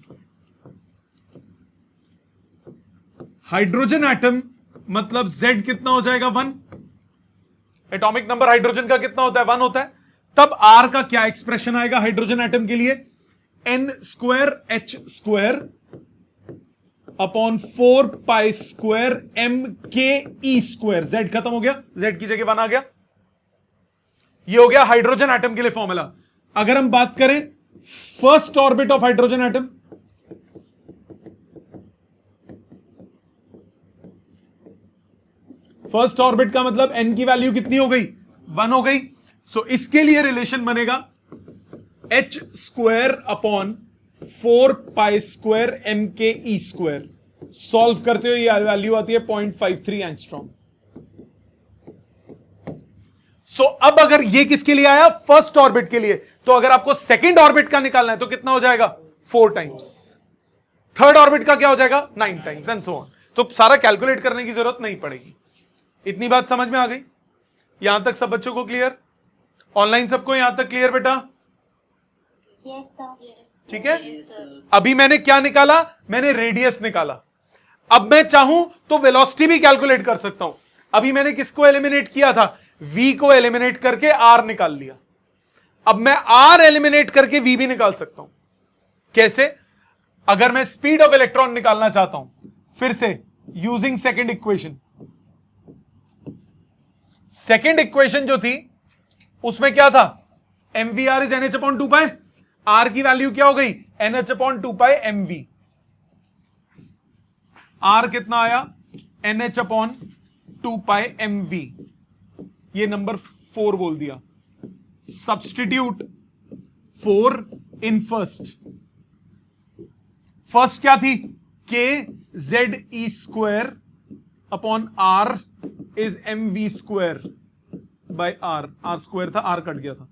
hydrogen atom मतलब Z कितना हो जाएगा? 1। एटॉमिक नंबर हाइड्रोजन का कितना होता है? 1 होता है। तब R का क्या एक्सप्रेशन आएगा हाइड्रोजन एटम के लिए? n²h² upon 4π² mke²। Z खत्म हो गया, Z की जगह 1 आ गया। ये हो गया हाइड्रोजन एटम के लिए फॉर्मूला। अगर हम बात करें first orbit of hydrogen atom, first orbit का मतलब n की वैल्यू कितनी हो गई? 1 हो गई। सो इसके लिए रिलेशन बनेगा h² अपॉन 4π² mke²। सॉल्व करते हो ये वैल्यू आती है 0.53 एंगस्ट्रॉम। सो अब अगर ये किसके लिए आया? फर्स्ट ऑर्बिट के लिए। तो अगर आपको सेकंड ऑर्बिट का निकालना है तो कितना हो जाएगा? 4 टाइम्स। थर्ड ऑर्बिट का क्या हो जाएगा? 9 टाइम्स एंड सो ऑन। तो सारा कैलकुलेट करने की जरूरत नहीं पड़ेगी। इतनी बात समझ में आ गई? यहां तक सब बच्चों को क्लियर? ऑनलाइन सबको यहां तक क्लियर बेटा? Yes, sir. ठीक है। अभी मैंने क्या निकाला? मैंने रेडियस निकाला। अब मैं चाहूं तो वेलोसिटी भी कैलकुलेट कर सकता हूं। अभी मैंने किसको एलिमिनेट किया था? V को एलिमिनेट करके R निकाल लिया। अब मैं R एलिमिनेट करके V भी निकाल सकता हूं। कैसे? अगर मैं स्पीड ऑफ इलेक्ट्रॉन निकालना चाहता हूं, फिर से using second equation. Second equation जो थी उसमें क्या था? mvr is nh/2π। R की वैल्यू क्या हो गई? nh/2π mv। R कितना आया? nh/2π mv। ये नंबर 4 बोल दिया। Substitute 4 in first. फर्स्ट क्या थी? kZe² upon R is mv² by R। R square था, R कट गया था।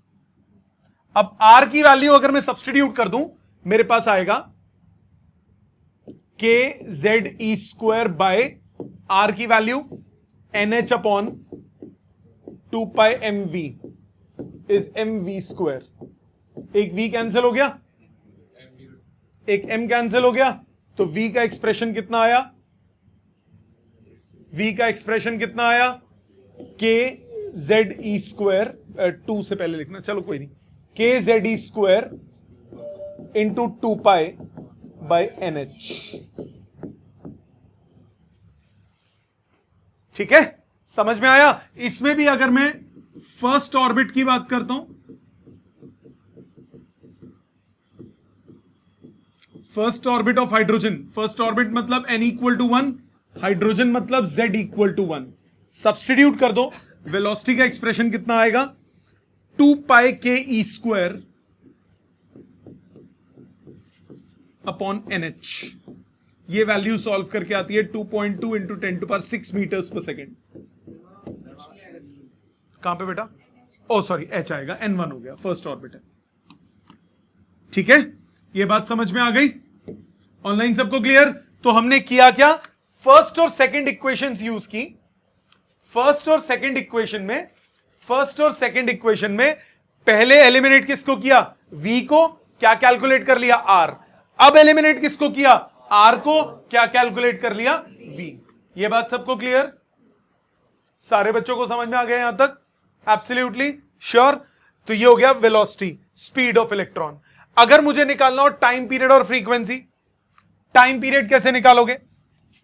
अब R की वैल्यू अगर मैं सब्स्टिट्यूट कर दूं, मेरे पास आएगा kZe² बाय R की value nh/2π mv is mv²। एक v कैंसिल हो गया, एक m कैंसिल हो गया, तो v का एक्सप्रेशन कितना आया? v का एक्सप्रेशन कितना आया? kZe², 2 से पहले लिखना, चलो कोई नहीं, kZe² इंटू 2π बाय nh। ठीक है, समझ में आया? इसमें भी अगर मैं फर्स्ट ऑर्बिट की बात करता हूं, first orbit of hydrogen, first orbit मतलब n = 1, हाइड्रोजन मतलब z = 1। सब्स्टिट्यूट कर दो, वेलोसिटी का एक्सप्रेशन कितना आएगा? 2πke² upon nh। ये वैल्यू सॉल्व करके आती है 2.2 इंटू 10⁶ मीटर्स पर सेकेंड। कहां पे बेटा? ओ सॉरी, h आएगा, n1 हो गया, फर्स्ट ऑर्बिट है। ठीक है, ये बात समझ में आ गई? ऑनलाइन सबको क्लियर? तो हमने किया क्या? फर्स्ट और सेकंड इक्वेशंस यूज की। फर्स्ट और सेकंड इक्वेशन में पहले एलिमिनेट किसको किया? v को। क्या कैलकुलेट कर लिया? r। अब एलिमिनेट किसको किया? r को। क्या कैलकुलेट कर लिया? v। ये बात सबको क्लियर? सारे बच्चों को समझ में आ गया यहां तक? Absolutely sure? तो ये हो गया वेलोसिटी, स्पीड ऑफ इलेक्ट्रॉन। अगर मुझे निकालना हो टाइम पीरियड और फ्रीक्वेंसी, टाइम पीरियड कैसे निकालोगे?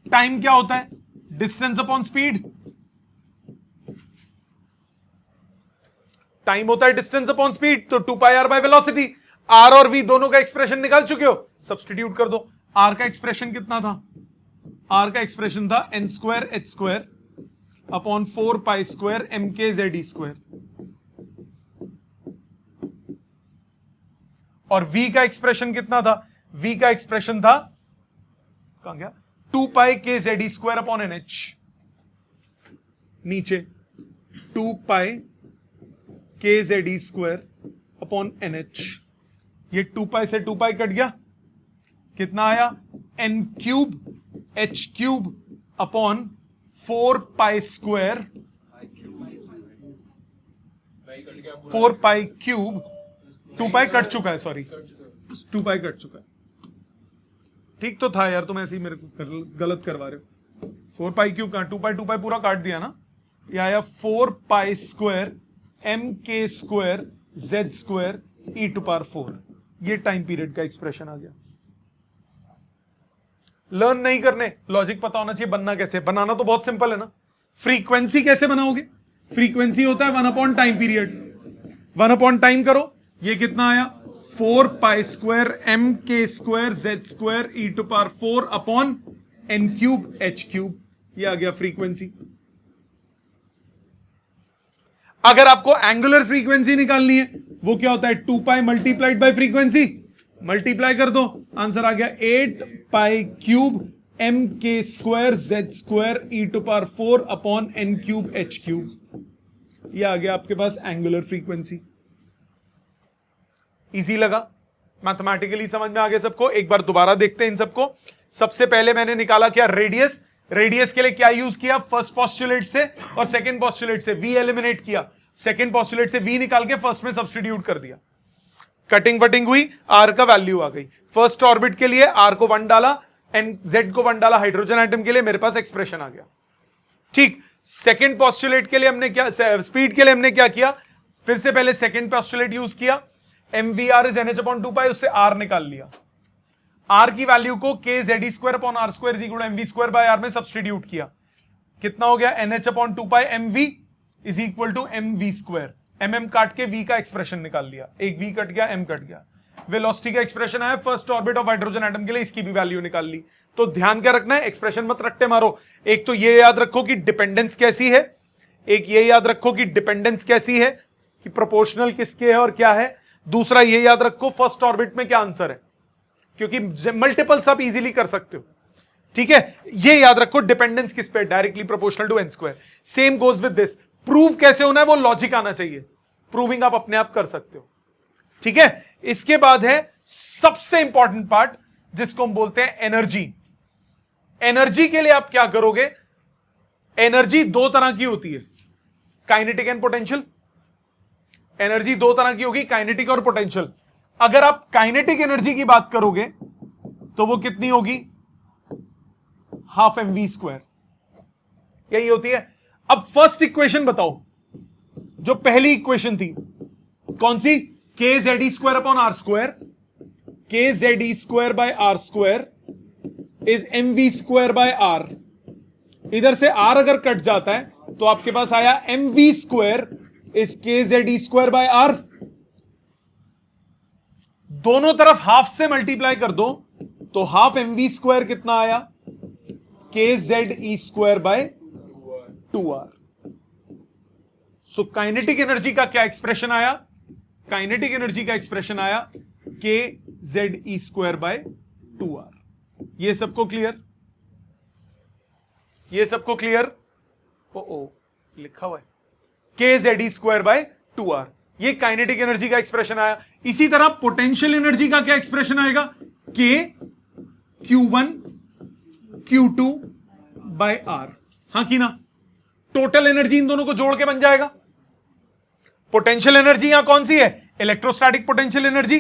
टाइम क्या होता है? Distance upon speed. टाइम होता है डिस्टेंस अपॉन स्पीड, तो 2πr बाय वेलोसिटी। r और v दोनों का एक्सप्रेशन निकाल चुके हो, सब्स्टिट्यूट कर दो। r का एक्सप्रेशन कितना था? r का एक्सप्रेशन था n²h² अपॉन 4π² mkZe²। और v का एक्सप्रेशन कितना था? v का एक्सप्रेशन था, कहां गया, 2 पाई के Z E square upon N H, नीचे 2 पाई के Z E square upon N H. ये 2 पाई से 2 पाई कट गया, कितना आया, N cube H cube upon 4 pi square, 4 pi cube, 2 pi cut चुका है, सॉरी 2 पाई कट चुका है, ठीक तो था यार, तुम ऐसे ही मेरे को गलत करवा रहे हो। 4 पाई क्यूब कहां, 2 पाई पूरा काट दिया ना, ये आया 4 pi square M K square Z square E to power 4। ये टाइम पीरियड का एक्सप्रेशन आ गया। लर्न नहीं करने, लॉजिक पता होना चाहिए बनना कैसे। बनाना तो बहुत सिंपल है ना। फ्रीक्वेंसी कैसे बनाओगे? फ्रीक्वेंसी होता है 1 upon time period, 1 upon time करो, ये कितना आया, 4 pi square M K square Z square E to power 4 upon N cube H cube, ये आ गया फ्रीक्वेंसी। अगर आपको एंगुलर फ्रीक्वेंसी निकालनी है, वो क्या होता है, 2 pi multiplied by frequency, multiply कर दो, आंसर आ गया 8 pi cube M K square Z square E to power 4 upon N cube H cube. ये आ गया आपके पास एंगुलर फ्रीक्वेंसी। इजी लगा, मैथमेटिकली समझ में आ गया सबको? एक बार दोबारा देखते हैं इन सबको। सबसे पहले मैंने निकाला क्या, रेडियस। रेडियस के लिए क्या यूज किया, फर्स्ट पोस्टुलेट से और सेकंड पोस्टुलेट से वी एलिमिनेट किया, सेकंड पोस्टुलेट से वी निकाल के फर्स्ट में सब्स्टिट्यूट कर दिया, कटिंग वटिंग हुई, आर का वैल्यू आ गई। फर्स्ट ऑर्बिट के लिए आर को 1 डाला, एन जेड को 1 डाला, हाइड्रोजन एटम के लिए मेरे पास एक्सप्रेशन आ गया। ठीक, सेकंड पोस्टुलेट के लिए हमने क्या, स्पीड के लिए हमने क्या किया, फिर से पहले सेकंड पोस्टुलेट यूज किया, mvr इज nh/2 उससे r निकाल लिया, r की वैल्यू को k z square upon r square equal to mv square by r में सब्स्टिट्यूट किया, कितना हो गया, nh/2 mv is equal to mv square, mm काट के v का एक्सप्रेशन निकाल लिया, एक v कट गया, m कट गया। वेलोसिटी का एक्सप्रेशन आया first orbit of hydrogen atom के लिए, इसकी भी वैल्यू निकाल ली। तो ध्यान क्या रखना है, एक्सप्रेशन मत रट्टे मारो। एक तो ये याद रखो कि डिपेंडेंस कैसी है, एक ये याद रखो कि डिपेंडेंस कैसी है, कि प्रोपोर्शनल किसके है और क्या है। दूसरा ये याद रखो फर्स्ट ऑर्बिट में क्या आंसर है, क्योंकि मल्टीपल्स आप इजीली कर सकते हो। ठीक है, ये याद रखो डिपेंडेंस किस पे, directly proportional to N square. Same goes with this, prove कैसे होना है वो लॉजिक आना चाहिए, प्रूविंग आप अपने आप कर सकते हो। ठीक है, इसके बाद है सबसे इंपॉर्टेंट पार्ट जिसको हम बोलते हैं एनर्जी। एनर्जी के लिए आप क्या करोगे, एनर्जी दो तरह की होती है, काइनेटिक एंड पोटेंशियल। एनर्जी दो तरह की होगी, काइनेटिक और पोटेंशियल। अगर आप काइनेटिक एनर्जी की बात करोगे तो वो कितनी होगी, हाफ mv स्क्वायर, यही होती है। अब फर्स्ट इक्वेशन बताओ, जो पहली इक्वेशन थी कौन सी, K Z E square upon R square, K Z E square by R square is mv square by R. इधर से r अगर कट जाता है तो आपके पास आया mv square is K Z E square by R. दोनों तरफ हाफ से मल्टीप्लाई कर दो तो हाफ mv स्क्वायर कितना आया, K Z E square bye 2r। So kinetic energy का क्या एक्सप्रेशन आया, काइनेटिक एनर्जी का एक्सप्रेशन आया K Z E square bye 2r। ये सबको क्लियर, ये सबको क्लियर, ओ लिखा हुआ है के Z E square bye 2r, ये काइनेटिक एनर्जी का एक्सप्रेशन आया। इसी तरह पोटेंशियल एनर्जी का क्या एक्सप्रेशन आएगा, के Q1 Q2 बाय r, हां कि ना, टोटल एनर्जी इन दोनों को जोड़ के बन जाएगा। पोटेंशियल एनर्जी यहां कौन सी है, electrostatic potential energy,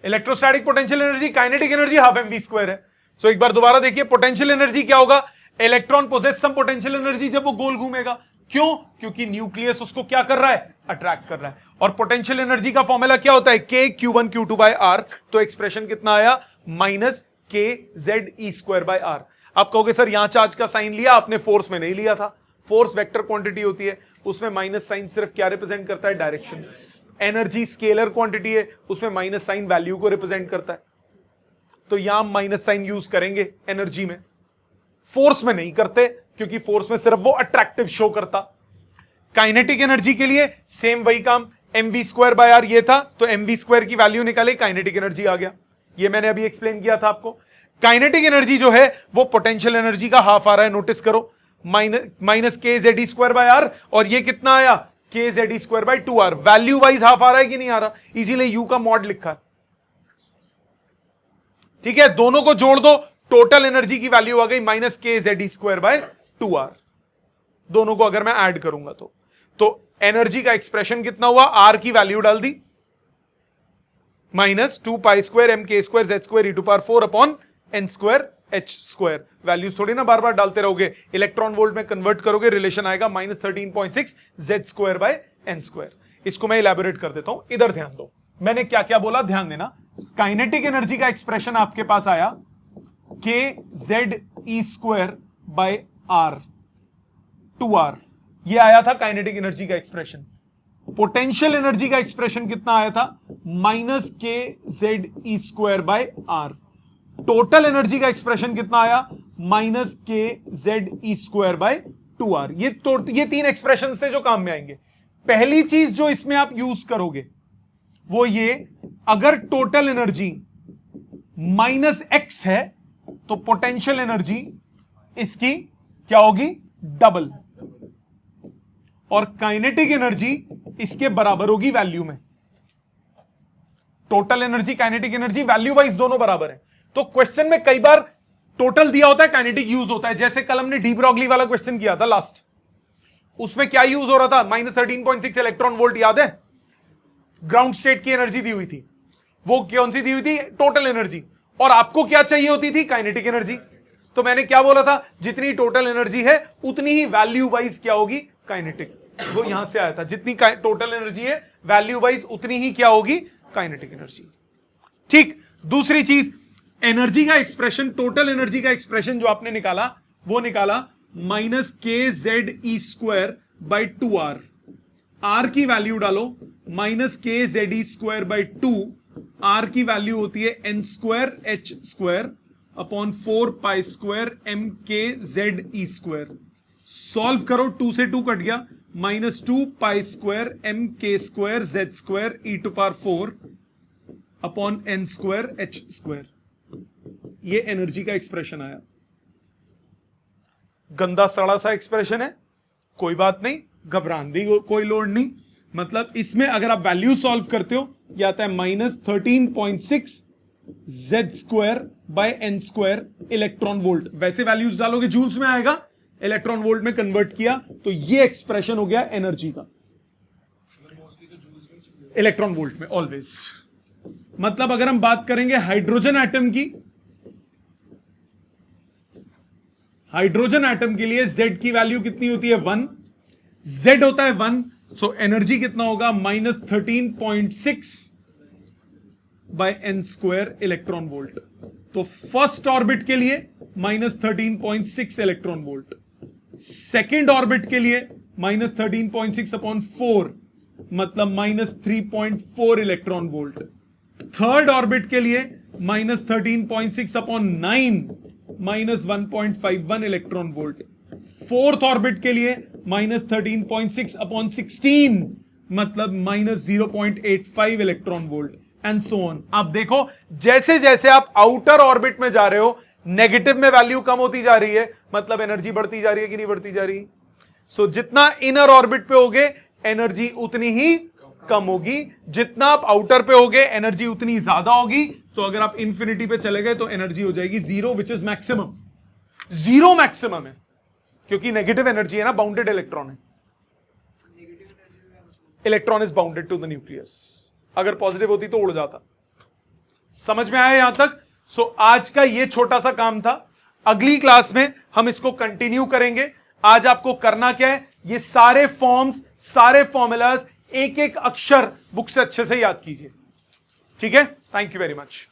electrostatic potential energy, kinetic energy half mv square है। सो एक बार दोबारा देखिए, पोटेंशियल एनर्जी क्या होगा, इलेक्ट्रॉन पोजेस सम पोटेंशियल एनर्जी जब वो गोल घूमेगा, क्यों, क्योंकि न्यूक्लियस उसको क्या कर रहा है, अट्रैक्ट कर रहा है। और पोटेंशियल एनर्जी का फॉर्मूला क्या होता है, K Q1 Q2 bye r। तो एक्सप्रेशन कितना आया, minus K Z E square by R. आप कहोगे सर यहां चार्ज का साइन लिया आपने, फोर्स में नहीं लिया था। फोर्स वेक्टर क्वांटिटी होती है, उसमें माइनस साइन सिर्फ क्या रिप्रेजेंट करता है, डायरेक्शन। एनर्जी स्केलर क्वांटिटी है, उसमें माइनस साइन वैल्यू को रिप्रेजेंट करता है। तो यहां माइनस साइन यूज करेंगे एनर्जी में, फोर्स में नहीं करते, क्योंकि फोर्स में सिर्फ वो अट्रैक्टिव शो करता। काइनेटिक एनर्जी के लिए सेम वही काम, mv²/r ये था, तो mv² की वैल्यू निकाले, काइनेटिक एनर्जी आ गया। ये मैंने अभी एक्सप्लेन किया था आपको। काइनेटिक एनर्जी जो है वो पोटेंशियल एनर्जी का हाफ आ रहा है, नोटिस करो, माइनस kZe²/r, और ये कितना आया, kZe²/2r। वैल्यू वाइज हाफ आ रहा है कि नहीं आ रहा, इसीलिए यू का मॉड लिखा है। ठीक है, दोनों को जोड़ दो, टोटल एनर्जी की वैल्यू आ गई माइनस kZe²/2r। दोनों को अगर मैं ऐड करूंगा तो एनर्जी का एक्सप्रेशन कितना हुआ, आर की वैल्यू डाल दी, -2π²m²Z²e⁴/n²h²। वैल्यूज थोड़ी ना बार बार डालते रहोगे, इलेक्ट्रॉन वोल्ट में कन्वर्ट करोगे, रिलेशन आएगा -13.6 Z²/n²। इसको मैं इलैबोरेट कर देता हूं, इधर ध्यान दो, मैंने क्या क्या बोला, ध्यान देना। काइनेटिक एनर्जी का एक्सप्रेशन आपके पास आया kZe²/r 2r, ये आया था काइनेटिक एनर्जी का एक्सप्रेशन। पोटेंशियल एनर्जी का एक्सप्रेशन कितना आया था, -kZe²/r। टोटल एनर्जी का एक्सप्रेशन कितना आया, -kZe²/2r। ये तीन एक्सप्रेशन थे जो काम में आएंगे। पहली चीज जो इसमें आप यूज करोगे वो ये, अगर टोटल एनर्जी -x है तो पोटेंशियल एनर्जी इसकी क्या होगी, डबल, और काइनेटिक एनर्जी इसके बराबर होगी वैल्यू में। Total energy, kinetic energy value wise दोनों बराबर है। तो क्वेश्चन में कई बार टोटल दिया होता है, काइनेटिक यूज होता है, जैसे कल हमने डी ब्रॉगली वाला क्वेश्चन किया था लास्ट, उसमें क्या यूज हो रहा था, -13.6 इलेक्ट्रॉन वोल्ट, याद है, ग्राउंड स्टेट की एनर्जी दी हुई थी, वो कौन सी दी हुई थी, टोटल एनर्जी, और आपको क्या चाहिए होती थी, काइनेटिक एनर्जी। तो मैंने क्या बोला था, जितनी टोटल एनर्जी है उतनी ही वैल्यू वाइज क्या होगी, काइनेटिक। वो यहां से आया था, जितनी टोटल एनर्जी है वैल्यू वाइज उतनी ही क्या होगी, काइनेटिक एनर्जी। ठीक, दूसरी चीज, एनर्जी का एक्सप्रेशन, टोटल एनर्जी का एक्सप्रेशन जो आपने निकाला, वो निकाला -kZe²/2r। r की वैल्यू डालो, -kZe²/2, r की वैल्यू होती है n²h²/4π²mkZe²। सॉल्व करो, 2 से 2 कट गया, -2π²mk²Z²e⁴/n²h²। ये एनर्जी का एक्सप्रेशन आया। गंदा सड़ा सा एक्सप्रेशन है, कोई बात नहीं, घबराने की कोई लोड नहीं। मतलब इसमें अगर आप वैल्यू सॉल्व करते हो, यह आता है -13.6 Z²/n² इलेक्ट्रॉन वोल्ट। वैसे वैल्यूज डालोगे जूल्स में आएगा, इलेक्ट्रॉन वोल्ट में कन्वर्ट किया तो ये एक्सप्रेशन हो गया एनर्जी का, इलेक्ट्रॉन वोल्ट में ऑलवेज। मतलब अगर हम बात करेंगे हाइड्रोजन एटम की, हाइड्रोजन एटम के लिए Z की वैल्यू कितनी होती है, 1, Z होता है 1, सो एनर्जी कितना होगा, -13.6/n² इलेक्ट्रॉन वोल्ट। तो फर्स्ट ऑर्बिट के लिए -13.6 इलेक्ट्रॉन वोल्ट, सेकेंड ऑर्बिट के लिए -13.6/4 मतलब -3.4 इलेक्ट्रॉन वोल्ट, थर्ड ऑर्बिट के लिए -13.6/9 -1.51 इलेक्ट्रॉन वोल्ट, फोर्थ ऑर्बिट के लिए -13.6/16 मतलब -0.85 electron volt, and so on. आप देखो जैसे जैसे आप आउटर ऑर्बिट में जा रहे हो, नेगेटिव में वैल्यू कम होती जा रही है, मतलब एनर्जी बढ़ती जा रही है कि नहीं बढ़ती जा रही। सो जितना इनर ऑर्बिट पे होगे एनर्जी उतनी ही कम होगी, जितना आप आउटर पे होगे एनर्जी उतनी ज्यादा होगी। तो अगर आप इंफिनिटी पे चले गए तो एनर्जी हो जाएगी 0, विच इज मैक्सिमम। 0 मैक्सिमम है, क्योंकि नेगेटिव एनर्जी है ना, बाउंडेड इलेक्ट्रॉन है, electron is bounded to the nucleus. अगर पॉजिटिव होती तो उड़ जाता। समझ में आया यहां तक? सो आज का ये छोटा सा काम था, अगली क्लास में हम इसको कंटिन्यू करेंगे। आज आपको करना क्या है, ये सारे फॉर्म्स, सारे फॉर्मूलाज, एक एक अक्षर बुक से अच्छे से याद कीजिए। ठीक है, थैंक यू वेरी मच।